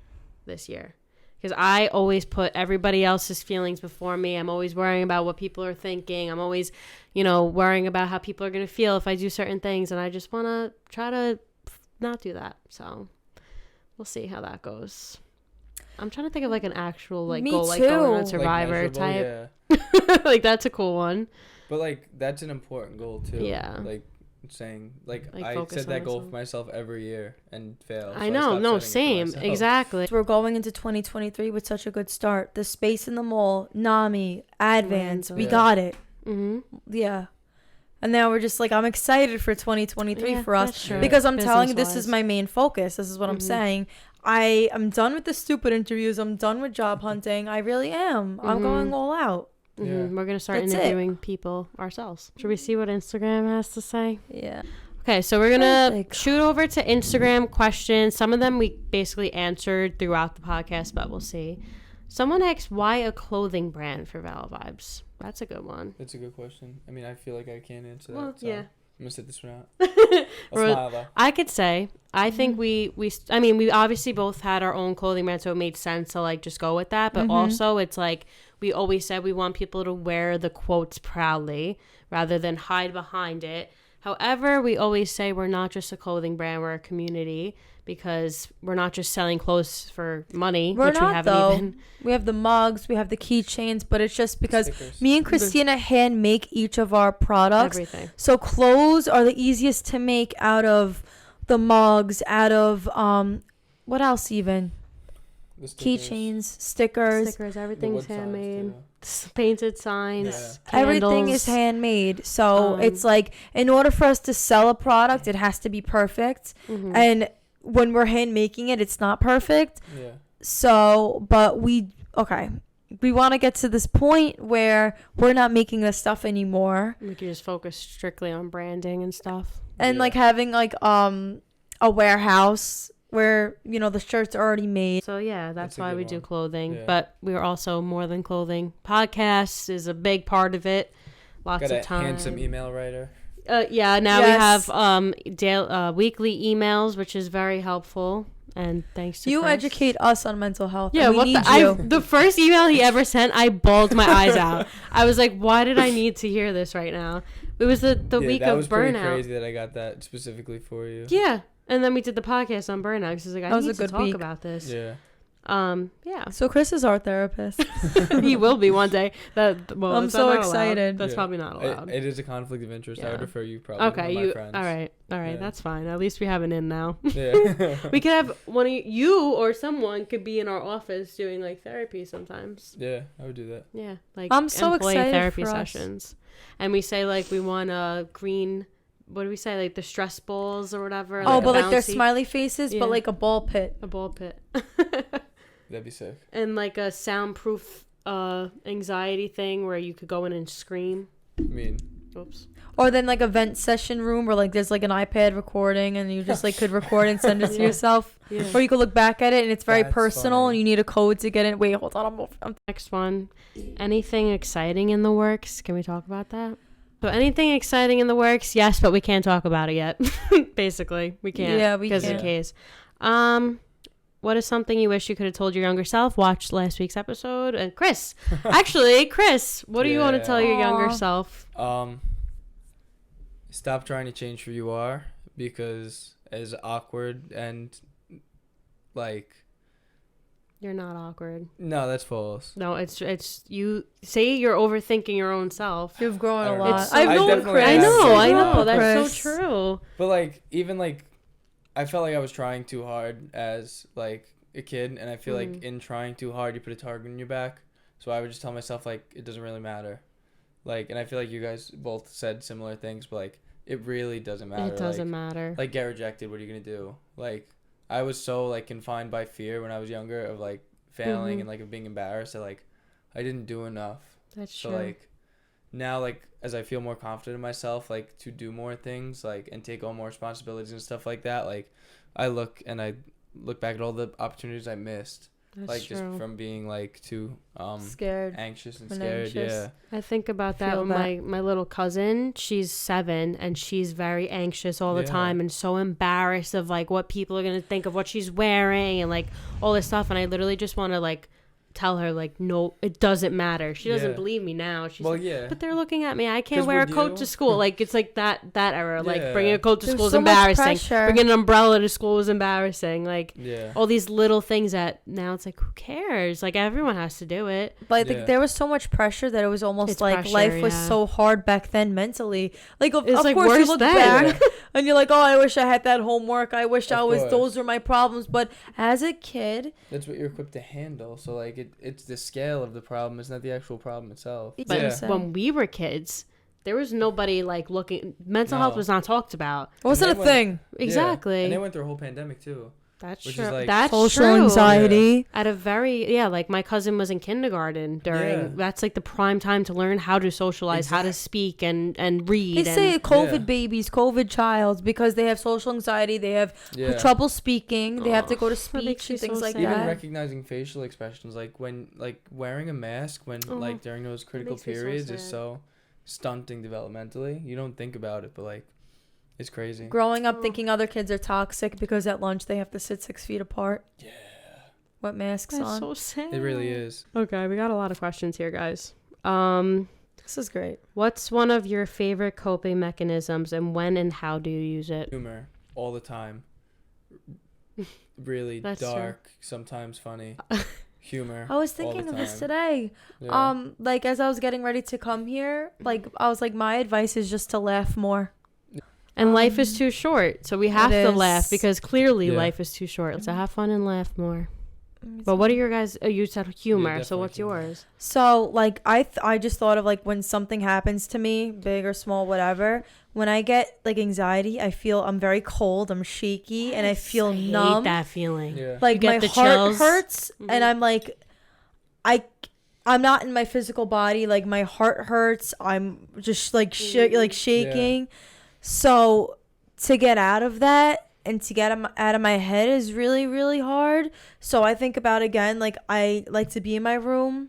this year. Because I always put everybody else's feelings before me. I'm always worrying about what people are thinking. I'm always, worrying about how people are going to feel if I do certain things. And I just want to try to not do that. So we'll see how that goes. I'm trying to think of like an actual Me goal, like going too. on Survivor Like, type. yeah. Like that's a cool one. But like that's an important goal too. Yeah. Like saying Like, I focus set on that goal myself. for myself every year and fail. I know. No, same. Exactly. We're going into 2023 with such a good start. The space in the mall, Nami, Advance, we Yeah. got it. Mm-hmm. Yeah. And now we're just like, I'm excited for 2023 for us because I'm telling you, this is my main focus. This is what I'm saying. I am done with the stupid interviews. I'm done with job hunting. I really am. I'm going all out. Mm-hmm. Yeah. We're going to start That's it. interviewing people ourselves. Should we see what Instagram has to say? Yeah. Okay, so we're going to Perfect. shoot over to Instagram questions. Some of them we basically answered throughout the podcast, but we'll see. Someone asked, why a clothing brand for Val Vibes? That's a good one. That's a good question. I mean, I feel like I can't answer that. Well, so yeah. I'm gonna sit this one out. We're- I'll smile though. I could say, I think we obviously both had our own clothing brand, so it made sense to like just go with that. But also it's like, we always said we want people to wear the quotes proudly rather than hide behind it. However, we always say we're not just a clothing brand, we're a community because we're not just selling clothes for money, We're which not, we haven't though. even. We have the mugs, we have the keychains, but it's just because Stickers. me and Christina hand make each of our products. Everything. So clothes are the easiest to make out of the mugs, out of what else even? The stickers, Keychains, stickers. Stickers, the everything's wood signs, handmade. too. Painted signs, Everything candles. is handmade. So Um, it's like in order for us to sell a product, it has to be perfect. Mhm. And when we're hand making it, it's not perfect. Yeah. So, but we want to get to this point where we're not making this stuff anymore. We can just focus strictly on branding and stuff. And Yeah. like having like a warehouse where, the shirts are already made. So yeah, That's that's a why good we do one. clothing. Yeah. But we're also more than clothing. Podcasts is a big part of it. Lots Got of a time. handsome email writer. Yeah, now Yes. we have weekly emails, which is very helpful. And thanks to You Chris. educate us on mental health. Yeah, and we what need the, you. the first email he ever sent, I bawled my eyes out. I was like, why did I need to hear this right now? It was the Yeah, week that of was pretty burnout. crazy that I got that specifically for you. Yeah. And then we did the podcast on burnout because he's like, I That was need a to good talk week. about this. Yeah. Yeah. So Chris is our therapist. He will be one day. I'm I'm so excited. That's Yeah. probably not allowed. It is a conflict of interest. I would Yeah. refer you probably to Okay, one of my friends. all right, Yeah. that's fine. At least we have an in now. Yeah. We could have one of you or someone could be in our office doing like therapy sometimes. Yeah, I would do that. Yeah, like I'm so employee excited therapy for us. sessions, and we say like we want a green what do we say? Like the stress balls or whatever. Oh, like but like they're bouncy- smiley faces, Yeah. but like a ball pit. A ball pit. That'd be sick. And like a soundproof anxiety thing where you could go in and scream. I mean, Oops. Or then like a vent session room where like there's like an iPad recording and you just like could record and send it to Yeah. yourself. Yeah. Or you could look back at it and it's very That's personal funny. and you need a code to get in. Wait, hold on. Next one. Anything exciting in the works? Can we talk about that? So anything exciting in the works? Yes, but we can't talk about it yet. Basically, we can't. Yeah, we because of can't. the case. What is something you wish you could have told your younger self? Watch last week's episode. And Chris, what do you want to Yeah. tell your younger Aw. self? Stop trying to change who you are, because as awkward and like, You're not awkward. no, that's false. No, it's you say you're overthinking your own self. You've grown I a don't know. lot. It's- I've I known definitely Chris. I have. know, I know, That's Chris. so true. But like, even like, I felt like I was trying too hard as like a kid, and I feel like Mhm. in trying too hard, you put a target on your back. So I would just tell myself like it doesn't really matter, like, and I feel like you guys both said similar things, but like it really doesn't matter. It doesn't like, matter. Like, get rejected. What are you gonna do? Like, I was so like confined by fear when I was younger of like failing Mhm. and like of being embarrassed that like I didn't do enough. That's So true. like now, like, as I feel more confident in myself, like to do more things, like, and take on more responsibilities and stuff like that, like I look back at all the opportunities I missed, That's like true. just from being like too Scared. anxious and And scared. anxious. Yeah. I think about that Feel with my little cousin. She's 7 and she's very anxious all the Yeah. time and so embarrassed of like what people are going to think of what she's wearing and like all this stuff. And I literally just want to like tell her like, no, it doesn't matter. She doesn't Yeah. believe me now. She's Well, like, yeah. but they're looking at me. I can't 'Cause wear a would coat you? to school. Like it's like that era. Like Yeah. bringing a coat to There's school is so much embarrassing. pressure. Bringing an umbrella to school is embarrassing. Like Yeah. all these little things that now it's like, who cares? Like everyone has to do it. But I think Yeah. there was so much pressure that it was almost It's like pressure, life was yeah. so hard back then mentally. Like, of It's, like, course, you worse look then. back and you're like, oh, I wish I had that homework. I wish Of I was, course. those were my problems. But as a kid, That's what you're equipped to handle. So like it's the scale of the problem. It's not the actual problem itself. But But Yeah. when we were kids, there was nobody like looking. Mental health No. was not talked about. it wasn't a they went- thing. Yeah. Exactly. And they went through a whole pandemic too. That's which true. is, like, That's Social true. anxiety. At a very like my cousin was in kindergarten during. Yeah. That's like the prime time to learn how to socialize, how to Exact- speak and read. They say and COVID Yeah. babies, COVID childs, because they have social anxiety, they have Yeah. trouble speaking, they have to go to that makes speech me and things so like sad. Even that. recognizing facial expressions, like when like wearing a mask when Oh, like during those critical makes me so periods is sad. so stunting developmentally. You don't think about it, but like it's crazy. Growing up Oh. thinking other kids are toxic because at lunch they have to sit 6 feet apart. Yeah. What masks That's on? so sad. It really is. Okay, we got a lot of questions here, guys. This is great. What's one of your favorite coping mechanisms, and when and how do you use it? Humor all the time. Really That's true. dark, sometimes funny. Humor. I was all thinking the of this time. today. Yeah. Like as I was getting ready to come here, like I was like, my advice is just to laugh more. And life is too short, so we have it to is. laugh because clearly Yeah. life is too short. So have fun and laugh more. But what are your guys? Oh, you said humor. So definitely what's humor. yours? So like I just thought of like when something happens to me, big or small, whatever. When I get like anxiety, I'm very cold, I'm shaky, and I feel I hate numb. that feeling. Yeah. Like You get my the heart chills. hurts, Mhm. and I'm like, I'm not in my physical body. Like my heart hurts. I'm just like like shaking. So to get out of that and to get out of my head is really, really hard. So I think about, again, like I like to be in my room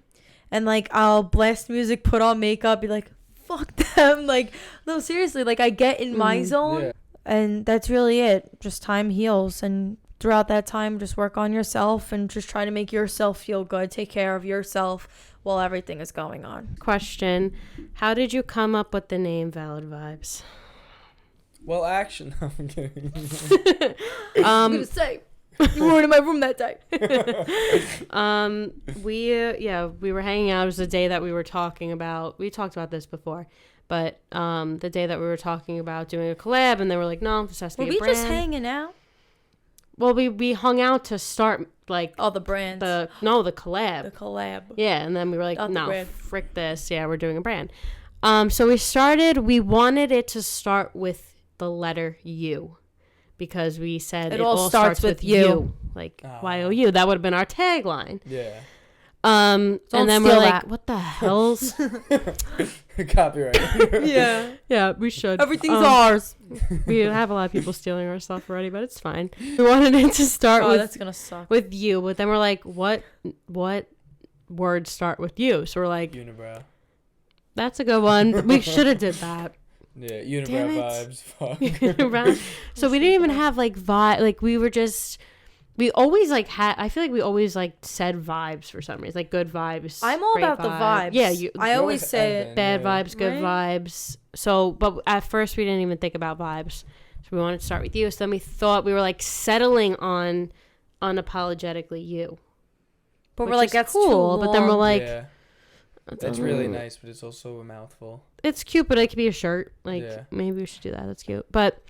and like I'll blast music, put on makeup, be like, fuck them. Like, no, seriously, like I get in my Mhm. zone, Yeah. and that's really it. Just time heals, and throughout that time, just work on yourself and just try to make yourself feel good. Take care of yourself while everything is going on. Question: how did you come up with the name Valid Vibes? Well, action. I'm kidding. I was gonna say, you weren't in my room that day. We were hanging out. It was the day that we were talking about. We talked about this before, but the day that we were talking about doing a collab, and they were like, "No, this has to Were be we a brand." just hanging out? Well, we hung out to start like Oh, the brands. the collab. The collab. Yeah, and then we were like, Not the no, brand. frick this. Yeah, we're doing a brand. So we wanted it to start with the letter U, because we said It all starts with you. Like Oh. YOU. That would have been our tagline. Yeah. And Don't then we're steal like, that. what the hell's? Copyright. Yeah, we should. Everything's ours. We have a lot of people stealing our stuff already, but it's fine. We wanted it to start Oh, with that's gonna suck. with you, but then we're like, what words start with you? So we're like, Unibrow. that's a good one. We should have did that. Yeah, Damn unibrow it. vibes. Fuck. So we didn't even have like vibe. Like we always like had. I feel like we always like said vibes for some reason, like good vibes. I'm all great about the vibes. Yeah, I always say it. bad yeah. vibes, good Right? vibes. So, but at first we didn't even think about vibes. So we wanted to start with you. So then we thought we were like settling on unapologetically you. But we're which like, is that's cool. too But then we're long. like, Yeah, "That that's really doesn't- nice, but it's also a mouthful. It's cute, but it could be a shirt. Like Yeah. maybe we should do that. That's cute. But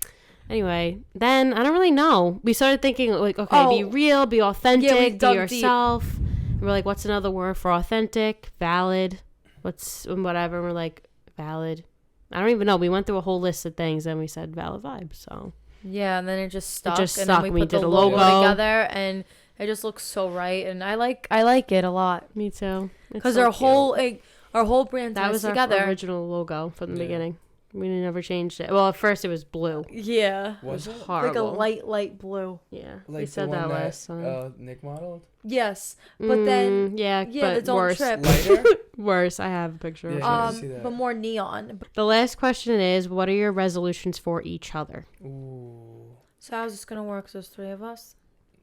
anyway, then I don't really know. We started thinking like, okay, be Oh. real, be authentic, Yeah, we be dug deep. yourself. And we're like, what's another word for authentic? Valid. What's whatever. And we're like, valid. I don't even know. We went through a whole list of things and we said valid vibes. So Yeah, and then it just stuck. just and stuck. then we We put the did a logo logo. together, and it just looks so right. And I like it a lot me too. It's because so our cute. whole brand that ties was our together. original logo from the Yeah. beginning. We never changed it. Well, at first it was blue. Yeah, Was it it? was like a horrible. light blue. Yeah, Like we the said one that last time. Nick modeled? Yes, but then yeah, yeah, but the don't worse. trip. Lighter? Worse. I have a picture. of Yeah, it. I didn't see that. But more neon. The last question is, what are your resolutions for each other? Ooh. So how's this gonna work? So there's three of us.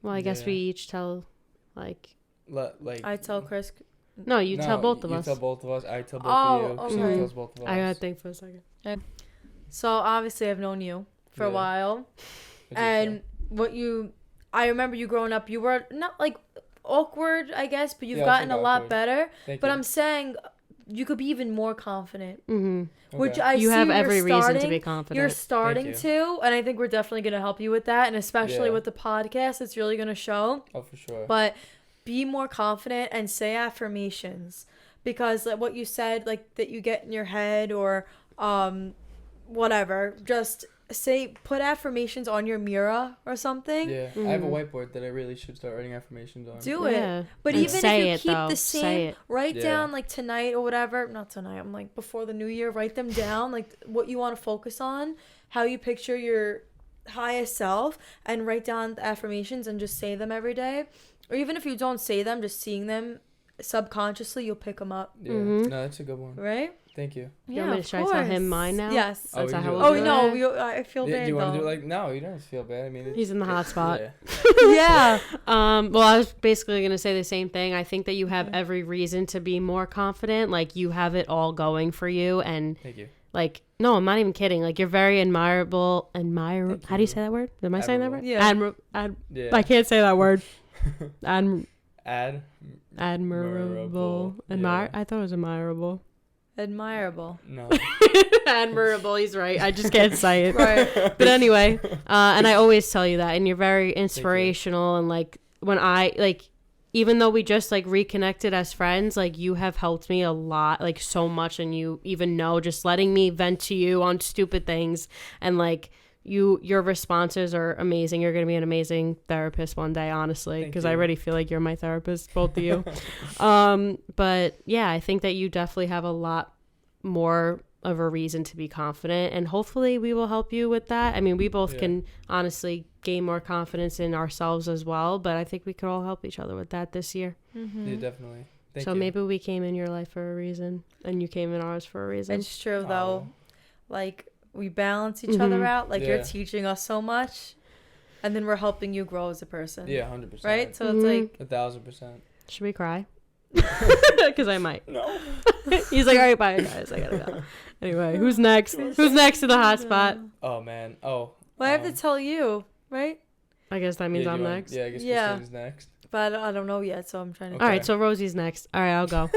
Well, I guess Yeah. we each tell, like, Like I tell Chris. no, you tell both of us. You tell both of us. I tell both Oh, of you. She okay. tells both of us. I gotta think for a second. So obviously I've known you for a Yeah. while, What'd you and I remember you growing up. You were not like awkward, I guess, but you've Yeah, I was gotten a like lot awkward. better. Thank But you. I'm saying you could be even more confident, Mm-hmm. which Okay. I You see have you're every reason to starting- be confident. You're starting you. to, and I think we're definitely going to help you with that, and especially Yeah. with the podcast, it's really going to show. Oh, for sure. But be more confident and say affirmations, because like what you said, like that you get in your head or whatever, just put affirmations on your mirror or something. Yeah, I have a whiteboard that I really should start writing affirmations on. Do it. Yeah. But And even if say you it, keep though. the Say same, it. write Yeah. down like tonight or whatever. Not tonight. I'm like before the new year. Write them down, like what you want to focus on, how you picture your highest self, and write down the affirmations and just say them every day. Or even if you don't say them, just seeing them subconsciously, you'll pick them up. Yeah, Mhm. no, that's a good one. Right? Thank you. You want me to- should I tell him mine now? Yes. Oh, That's we how can do we'll it. Oh do no, it. I feel Yeah, bad do you want to though. do it like no? You don't feel bad. I mean, He's in the hot spot. Yeah. Yeah. Well, I was basically going to say the same thing. I think that you have every reason to be more confident. Like, you have it all going for you. And, Thank you. like, no, I'm not even kidding. Like, you're very admirable. How do you you. say that word? Am I saying that right? Yeah. Yeah. I can't say that word. Add. Admirable. Yeah. I thought it was admirable. Admirable. No. Admirable. He's right. I just can't say it. Right. But anyway, and I always tell you that, and you're very inspirational. And like when even though we just like reconnected as friends, like you have helped me a lot, like so much. And you even know, just letting me vent to you on stupid things, and like your responses are amazing. You're going to be an amazing therapist one day, honestly, Thank because I you. already feel like you're my therapist, both of you. But yeah, I think that you definitely have a lot more of a reason to be confident, and hopefully we will help you with that. I mean, we both can honestly gain more confidence in ourselves as well, but I think we could all help each other with that this year. Yeah, definitely. Thank So you. maybe we came in your life for a reason, and you came in ours for a reason. It's true though. Oh. Like we balance each other out. Like you're Yeah. teaching us so much, and then we're helping you grow as a person. Yeah, 100%. Right. So it's like 1,000%. Should we cry? Because I might. No. He's like, all right, bye guys, I gotta go. Anyway, who's next? Who's next to the hot spot? Oh man. Oh. well, I have to tell you, right? I guess that means yeah, I'm you want- next. Yeah, I guess Yeah. Christine's next. But I don't know yet, so I'm trying to. Okay. All right, so Rosie's next. All right, I'll go.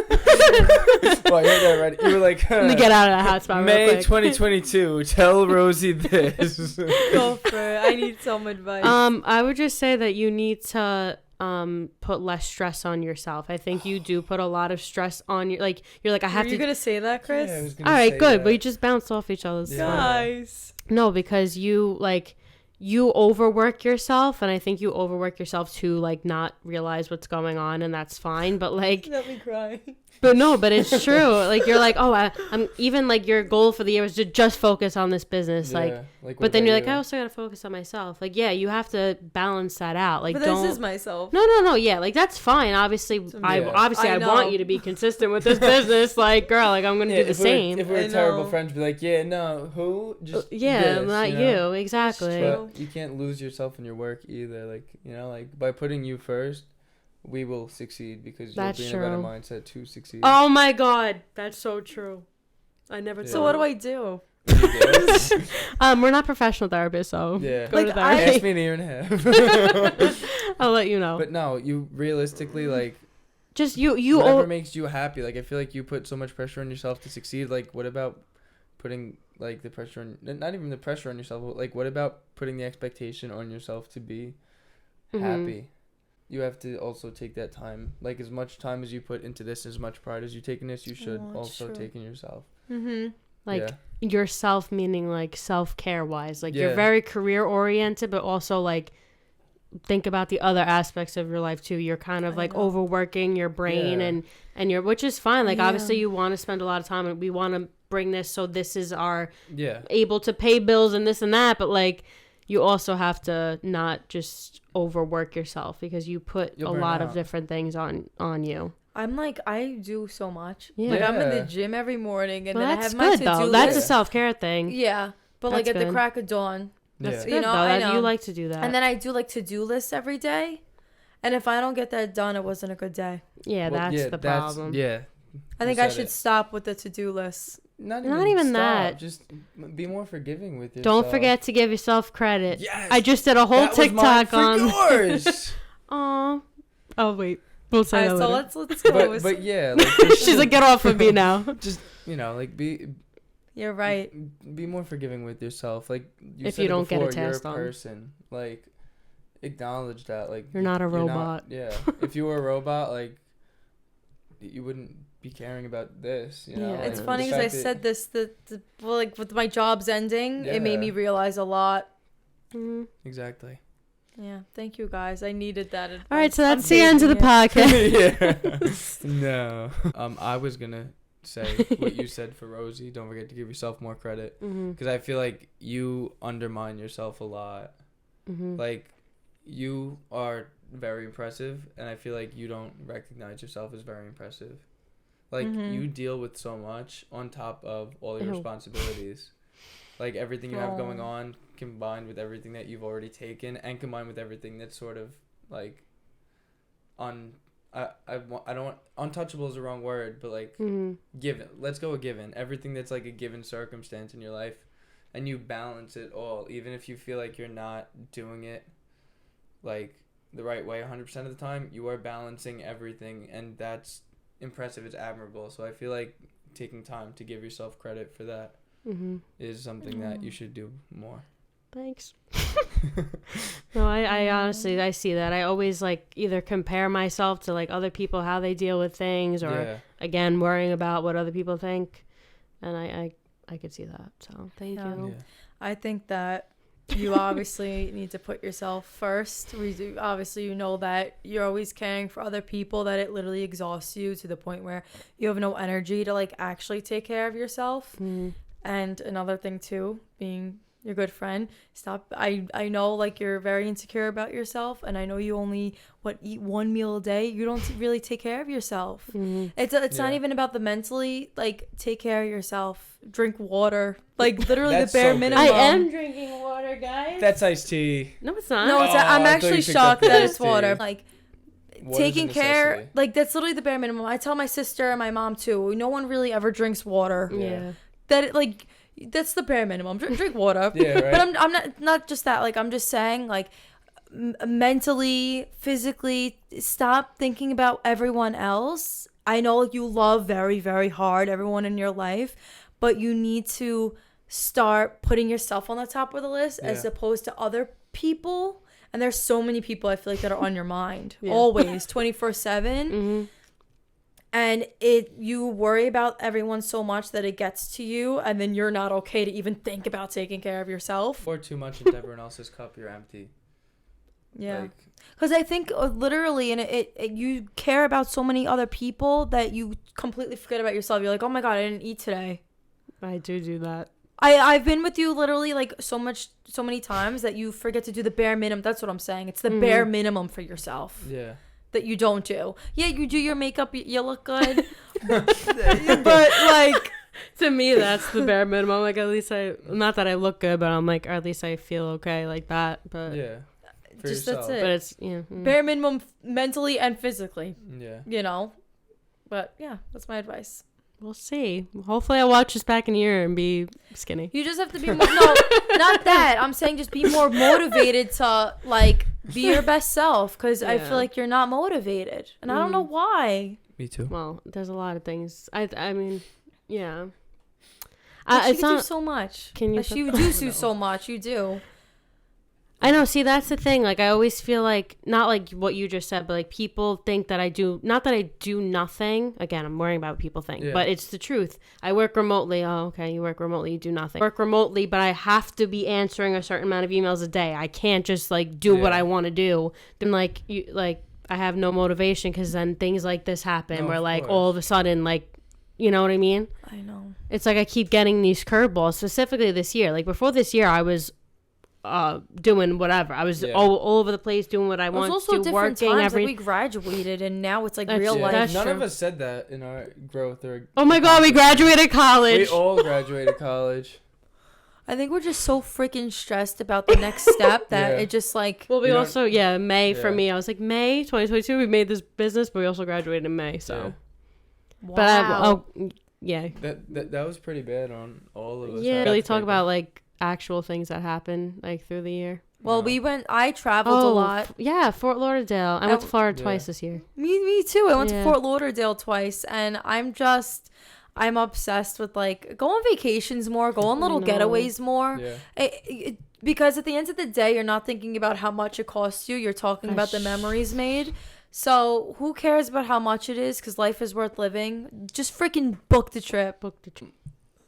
Well, you're there, right? You were like, Let me get out of that hot spot real May quick. 2022. Tell Rosie this. Go for it. I need some advice. I would just say that you need to put less stress on yourself. I think you do put a lot of stress on you. Like, you're like, I have Are you to. gonna say that, Chris? Yeah, I was gonna All right, say good. that. We just bounced off each other's. Yeah. Nice. No, because you overwork yourself, and I think you overwork yourself to like not realize what's going on, and that's fine. But like, Let me cry. but it's true. Like, you're like, oh, I'm even like your goal for the year was to just focus on this business. Like, what but then about you're like, you? I also gotta focus on myself. Like, yeah, you have to balance that out. Like, But don't. this is myself. No. Yeah, like that's fine. Obviously, I I know. want you to be consistent with this business. Like, girl, like I'm gonna do the same. If we're I terrible know. friends, be like, yeah, no, who? Just Yeah, this, not you you. know? Exactly. True. But you can't lose yourself in your work either. Like, you know, like by putting you first, we will succeed because That's you'll be in a better true. mindset to succeed. Oh my God, that's so true. I never. Yeah. So what do I do? We're not professional therapists, so Yeah. go Like, to therapy. Ask me in a year and a half. I'll let you know. But no, you realistically, like, Just you whatever makes you happy. Like, I feel like you put so much pressure on yourself to succeed. Like, what about putting like the pressure on, not even the pressure on yourself, but like what about putting the expectation on yourself to be happy? You have to also take that time. Like, as much time as you put into this, as much pride as you take in this, you should Oh, also true. take in yourself. Mm-hmm. like yeah. yourself, meaning like self-care wise. Like, you're Yeah. very career oriented, but also like think about the other aspects of your life too. You're kind of I like know. overworking your brain Yeah. and you're, which is fine. Like, Yeah. obviously you want to spend a lot of time and we want to bring this, so this is our Yeah. able to pay bills and this and that, but like you also have to not just overwork yourself because you put You'll a burn lot out. of different things on you. I'm like, I do so much. Yeah. Like, I'm in the Yeah. gym every morning, and Well, then I that's have my good to-do though. list. That's a list. self-care thing. Yeah, but like That's at the good. crack of dawn, That's Yeah. good You know, though. I That know. you like to do that. and then I do like to-do lists every day. And if I don't get that done, it wasn't a good day. yeah, Well, that's yeah, the problem. Yeah. I You think I said should it. stop with the to-do list. Not Not even stop. that. Just be more forgiving with yourself. Don't forget to give yourself credit. Yes. I just did a whole that was mine TikTok for on. yours. Aw. Oh wait, we'll say All that right, later. so let's go. but yeah, like, She's like, get off of me now. just, you know, like You're right. be more forgiving with yourself. Like, If said you it don't get a before, you're task done. person. Like, acknowledge that. Like, You're not a robot. Yeah. If you were a robot, like, you wouldn't be caring about this. You know. Yeah. Like, It's the funny because I said this, well, like with my jobs ending, it made Yeah. me realize a lot. Mhm. Exactly. Yeah, thank you guys. I needed that advice. All right, so I'm that's the end of the taking it. podcast. yeah. No. I was gonna say what you said for Rosie. Don't forget to give yourself more credit, Mhm. because I feel like you undermine yourself a lot. Mhm. Like, you are very impressive, and I feel like you don't recognize yourself as very impressive. Like, Mhm. you deal with so much on top of all your Ew. responsibilities. Like, everything you have going Oh. on, combined with everything that you've already taken, and combined with everything that's sort of like I don't want, untouchable is the wrong word, but like Mhm. given. Let's go with given. Everything that's like a given circumstance in your life, and you balance it all, even if you feel like you're not doing it like the right way 100% of the time, you are balancing everything, and that's impressive. It's admirable. So I feel like taking time to give yourself credit for that Mhm. is something that you should do more. Thanks. No, I honestly, I see that. I always like either compare myself to like other people, how they deal with things, or Yeah. again, worrying about what other people think. And I could see that. So thank Yeah. you. Yeah. I think that you obviously need to put yourself first. Obviously, you know that you're always caring for other people, that it literally exhausts you to the point where you have no energy to like actually take care of yourself. Mhm. And another thing too, being your good friend, stop. I know like you're very insecure about yourself, and I know you only eat one meal a day. You don't really take care of yourself. Mhm. It's not Yeah. even about the mentally, like, take care of yourself. Drink water, like literally the That's bare so minimum. big. I am drinking water, guys. That's iced tea. No, it's not. No, Oh, I'm I thought actually you picked up shocked the that it's iced tea. water. Like, Water's a taking care, necessity. like, that's literally the bare minimum. I tell my sister and my mom too. No one really ever drinks water. Yeah. Like, that's the bare minimum. Drink water. Yeah, right. But I'm not just that. Like, I'm just saying, like, mentally, physically, stop thinking about everyone else. I know you love very, very hard everyone in your life, but you need to start putting yourself on the top of the list as Yeah. opposed to other people. And there's so many people I feel like that are on your mind Yeah. always 24/7. Mm-hmm. And you worry about everyone so much that it gets to you, and then you're not okay to even think about taking care of yourself. Pour too much into everyone else's cup, you're empty. Yeah. Like, Because I think literally, and you care about so many other people that you completely forget about yourself. You're like, oh my God, I didn't eat today. I do that. I've been with you literally like so many times that you forget to do the bare minimum. That's what I'm saying. It's the bare minimum for yourself yeah. that you don't do. Yeah, you do your makeup, you look good. But like, To me, that's the bare minimum. Like, at least not that I look good, but I'm like, or at least I feel okay like that. But Yeah. For just yourself. that's it. But it's, yeah. Bare minimum mentally and physically, Yeah. you know. But yeah, that's my advice. We'll see. Hopefully I'll watch this back in a year and be skinny. You just have to be more, no, not that. I'm saying just be more motivated to like be your best self, because I Yeah. feel like you're not motivated, and I don't know why. Me too. Well, there's a lot of things. I mean, yeah. Like, It's she do not. so much. Can you Like, you do so much. You do. I know. See, that's the thing. Like, I always feel like, not like what you just said, but like people think that I do, not that I do nothing. Again, I'm worrying about what people think, Yeah. but it's the truth. I work remotely. Oh, okay. You work remotely. You do nothing. Work remotely, but I have to be answering a certain amount of emails a day. I can't just like do what Yeah. I want to do. Then I have no motivation, because then things like this happen No, where of like course. all of a sudden, like, you know what I mean? I know. It's like I keep getting these curveballs, specifically this year. Like before this year, I was doing whatever. I was Yeah. all over the place doing what I It was want also to do, different working times. every. Like we graduated, and now it's like That's real true. life. That's None true. of us said that in our growth or. Oh my God, we graduated college. We all graduated college. I think we're just so freaking stressed about the next step that Yeah. it just like. Well, we You know- also May for Yeah. me. I was like May 2022. We made this business, but we also graduated in May. So, Yeah. Wow. but yeah, That was pretty bad on all of us. yeah. I Really have to talk take about like actual things that happened like through the year. Well, No. I traveled a lot. Yeah, Fort Lauderdale. I went to Florida Yeah. twice this year. Me too. I went to Yeah. Fort Lauderdale twice, and I'm obsessed with like go on vacations more, go on little know. getaways more. Yeah. Because at the end of the day, you're not thinking about how much it costs you. You're talking about the memories made. So who cares about how much it is? Because life is worth living. Just freaking book the trip. Booked the trip.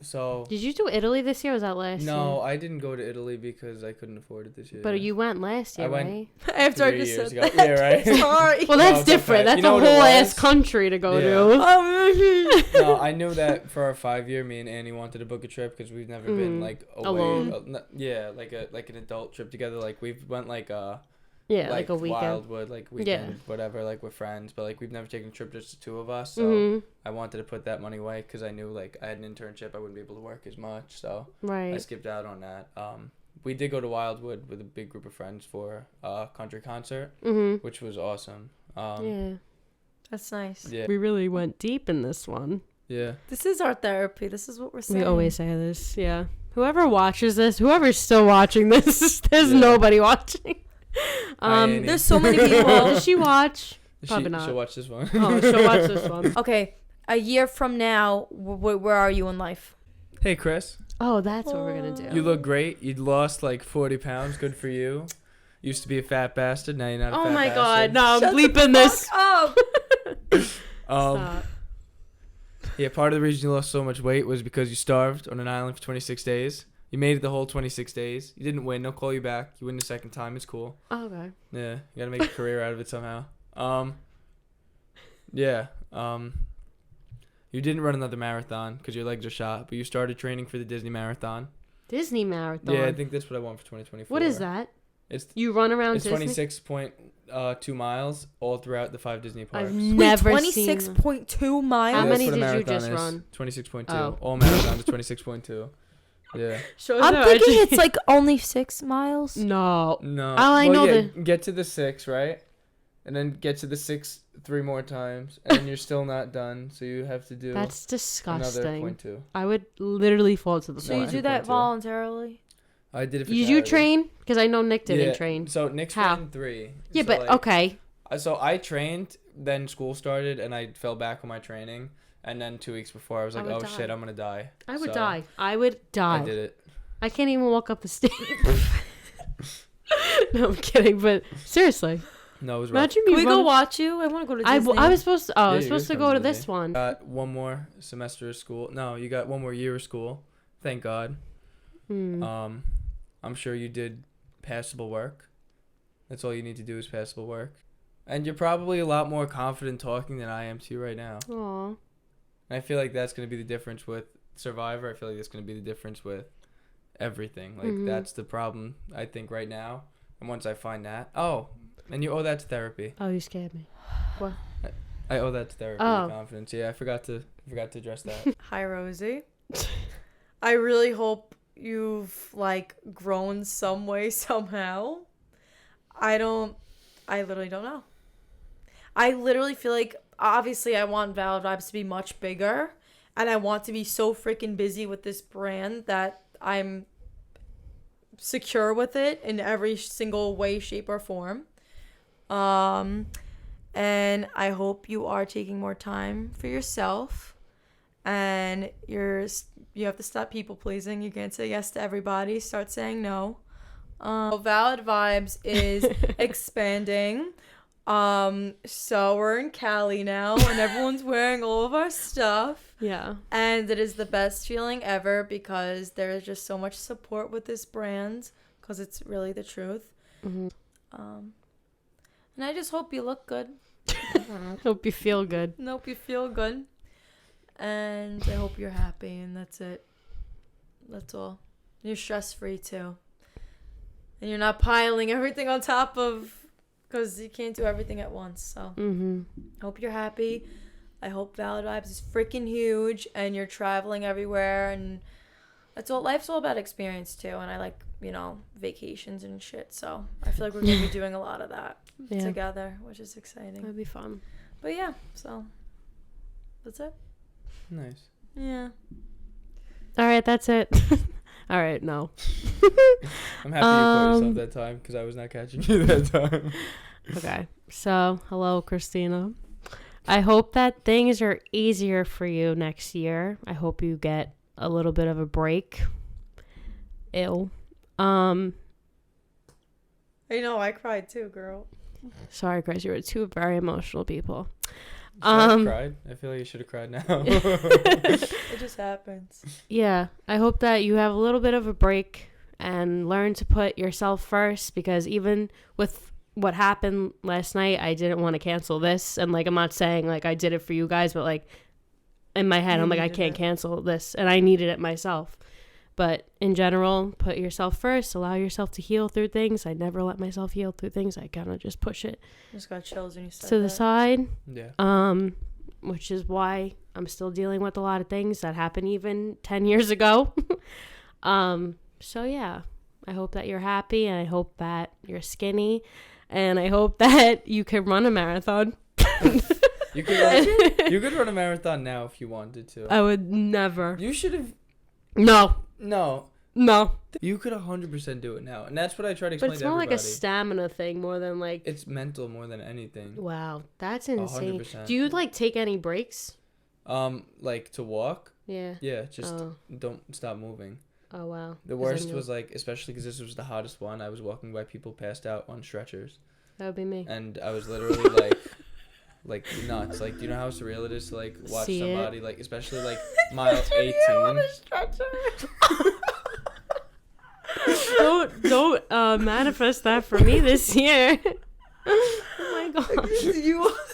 So. Did you do Italy this year? Or was that last year? No, I didn't go to Italy because I couldn't afford it this year. But you went last year, I went right? After I 3 just years said ago. that. Yeah, right. Sorry. Well, No, that's it's different. okay. That's You know a what it whole ass was? country to go Yeah. to. Oh, No, I knew that for our 5-year, me and Annie wanted to book a trip because we've never been like away. Alone. Yeah, like an adult trip together. Like we've went like Yeah, like a weekend. Wildwood, like weekend, whatever, like with friends. But like we've never taken a trip just the two of us. So Mhm. I wanted to put that money away because I knew like I had an internship, I wouldn't be able to work as much. So I Right. skipped out on that. We did go to Wildwood with a big group of friends for a country concert, Mhm. which was awesome. Yeah. that's nice. Yeah. We really went deep in this one. Yeah. This is our therapy. This is what we're saying. We always say this. Yeah. Whoever watches this, whoever's still watching this, there's Yeah. nobody watching. Annie. There's so many people. Does she watch? Probably not. She'll watch this one. Oh, she'll watch this one. Okay, a year from now, where are you in life? Hey, Chris. Oh, that's what we're gonna do. You look great. You'd lost like 40 pounds. Good for you. Used to be a fat bastard. Now you're not a Oh fat my bastard. God! No, I'm Shut the bleeping this. Fuck up. Stop. Yeah, part of the reason you lost so much weight was because you starved on an island for 26 days. You made it the whole 26 days. You didn't win. They'll call you back. You win the second time. It's cool. Oh, okay. Yeah, you gotta make a career out of it somehow. Yeah. You didn't run another marathon because your legs are shot, but you started training for the Disney Marathon. Disney Marathon. Yeah, I think that's what I want for 2024. What is that? It's You run around It's Disney? 26.2 miles all throughout the 5 Disney parks. I've never Wait, seen. 26.2 miles. How Yeah, many that's what a did you marathon just is. run? 26.2. Oh. All marathons are 26.2. Yeah. Shows I'm her thinking education. it's like only 6 miles. No. No. Oh, I know yeah, get to the 6, right? And then get to the 6 3 more times, and then you're still not done. So you have to do That's another disgusting. 0.2. I would literally fall to the So floor. you do that 2.2. voluntarily? I did it for You charity. train? Because I know Nick didn't Yeah, train. So Nick's How? ran 3. Yeah, So, but like, okay. So I trained, then school started, and I fell back on my training. And then 2 weeks before, I was I like, would oh die. shit, I'm going to die. I would So die. I would die. I did it. I can't even walk up the stairs. No, I'm kidding, but seriously. No, it was rough. Imagine me Can we go running- watch you? I want to go to I, Disney. I was supposed to. Oh, I Yeah, was you supposed to guys go come to to this Disney. one. Got one more semester of school. No, you got one more year of school. Thank God. I'm sure you did passable work. That's all you need to do is passable work. And you're probably a lot more confident talking than I am to you right now. Aw. And I feel like that's going to be the difference with Survivor. I feel like that's going to be the difference with everything. Like, that's the problem, I think, right now. And once I find that. Oh, and you owe that to therapy. Oh, you scared me. What? I owe that to therapy, Oh. confidence. Yeah, I forgot to address that. Hi, Rosie. I really hope you've like grown some way somehow. I literally don't know. I literally feel like obviously I want Valid Vibes to be much bigger, and I want to be so freaking busy with this brand that I'm secure with it in every single way, shape, or form. And I hope you are taking more time for yourself, and you have to stop people pleasing. You can't say yes to everybody. Start saying no. Valid Vibes is expanding. So we're in Cali now, and everyone's wearing all of our stuff. Yeah. And it is the best feeling ever because there is just so much support with this brand because it's really the truth. Mm-hmm. And I just hope you look good. Hope you feel good. And hope you feel good. And I hope you're happy, and that's it. That's all. You're stress-free, too. And you're not piling everything on top of... Because you can't do everything at once, so... Mm-hmm. I hope you're happy. I hope Valid Vibes is freaking huge, and you're traveling everywhere, and... That's all. Life's all about experience, too, and I like, vacations and shit, so... I feel like we're going to be doing a lot of that together, which is exciting. That'd be fun. But yeah, so... That's it. Nice. Yeah. All right, that's it. All right, no. I'm happy you caught yourself that time because I was not catching you that time. Okay, so hello, Christina. I hope that things are easier for you next year. I hope you get a little bit of a break. Ew. I know, I cried too, girl. Sorry, Chris, you were two very emotional people. Should I have cried? I feel like you should have cried now. It just happens. Yeah, I hope that you have a little bit of a break and learn to put yourself first, because even with what happened last night, I didn't want to cancel this. And I'm not saying I did it for you guys, but in my head, I'm I can't cancel this, and I needed it myself. But in general, put yourself first, allow yourself to heal through things. I never let myself heal through things. I kind of just push it Just got chills when you said to the side. Yeah. Which is why I'm still dealing with a lot of things that happened even 10 years ago. So yeah, I hope that you're happy, and I hope that you're skinny, and I hope that you can run a marathon. You could run a marathon now if you wanted to. I would never. You should have. No. You could 100% do it now, and that's what I try to explain But it's to more everybody. like a stamina thing more than It's mental more than anything. Wow, that's insane. 100%. Do you take any breaks? To walk. Yeah. Yeah, just don't stop moving. Oh wow. The worst was especially because this was the hottest one. I was walking by people passed out on stretchers. That would be me. And I was literally nuts. Do you know how surreal it is to watch See somebody especially mile 18? Don't manifest that for me this year. Oh my god.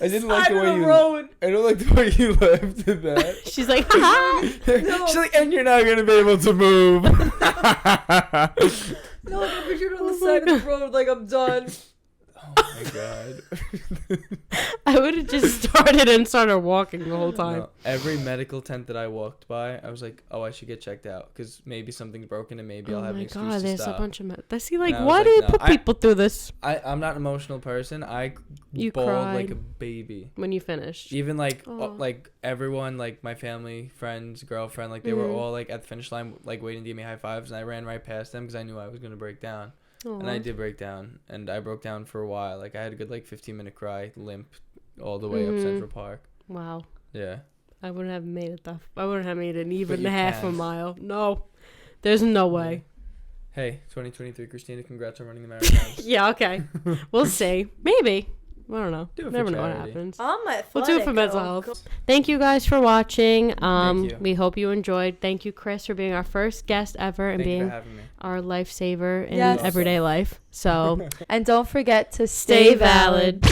I didn't like the way you. I don't like the way you laughed at that. She's like, ha! She's like, and you're not gonna be able to move. No, I pictured on the side of the road I'm done. Oh my god. I would have just started walking the whole time. No, every medical tent that I walked by, I was like, oh, I should get checked out because maybe something's broken and maybe I'll have an excuse to there's stop. a bunch of I was why do you put people through this? I'm not an emotional person. I You bawled cried like a baby. when you finished. Even everyone, my family, friends, girlfriend, they were all at the finish line, waiting to give me high fives, and I ran right past them because I knew I was gonna break down. Aww. And I did break down, and I broke down for a while. I had a good 15-minute cry, limp, all the way up Central Park. Wow. Yeah. I wouldn't have made it I wouldn't have made it even you half a can. mile. No. There's no way. Hey, 2023, Christina, congrats on running the marathon. Yeah, okay. We'll see. Maybe. I don't know. Do it for Never know what charity. happens. I'm We'll do it for athletic, mental girl. health. Thank you guys for watching. Thank you. We hope you enjoyed. Thank you, Chris, for being our first guest ever and Thank you for being having me. our lifesaver in Yes. everyday life. So And don't forget to stay valid.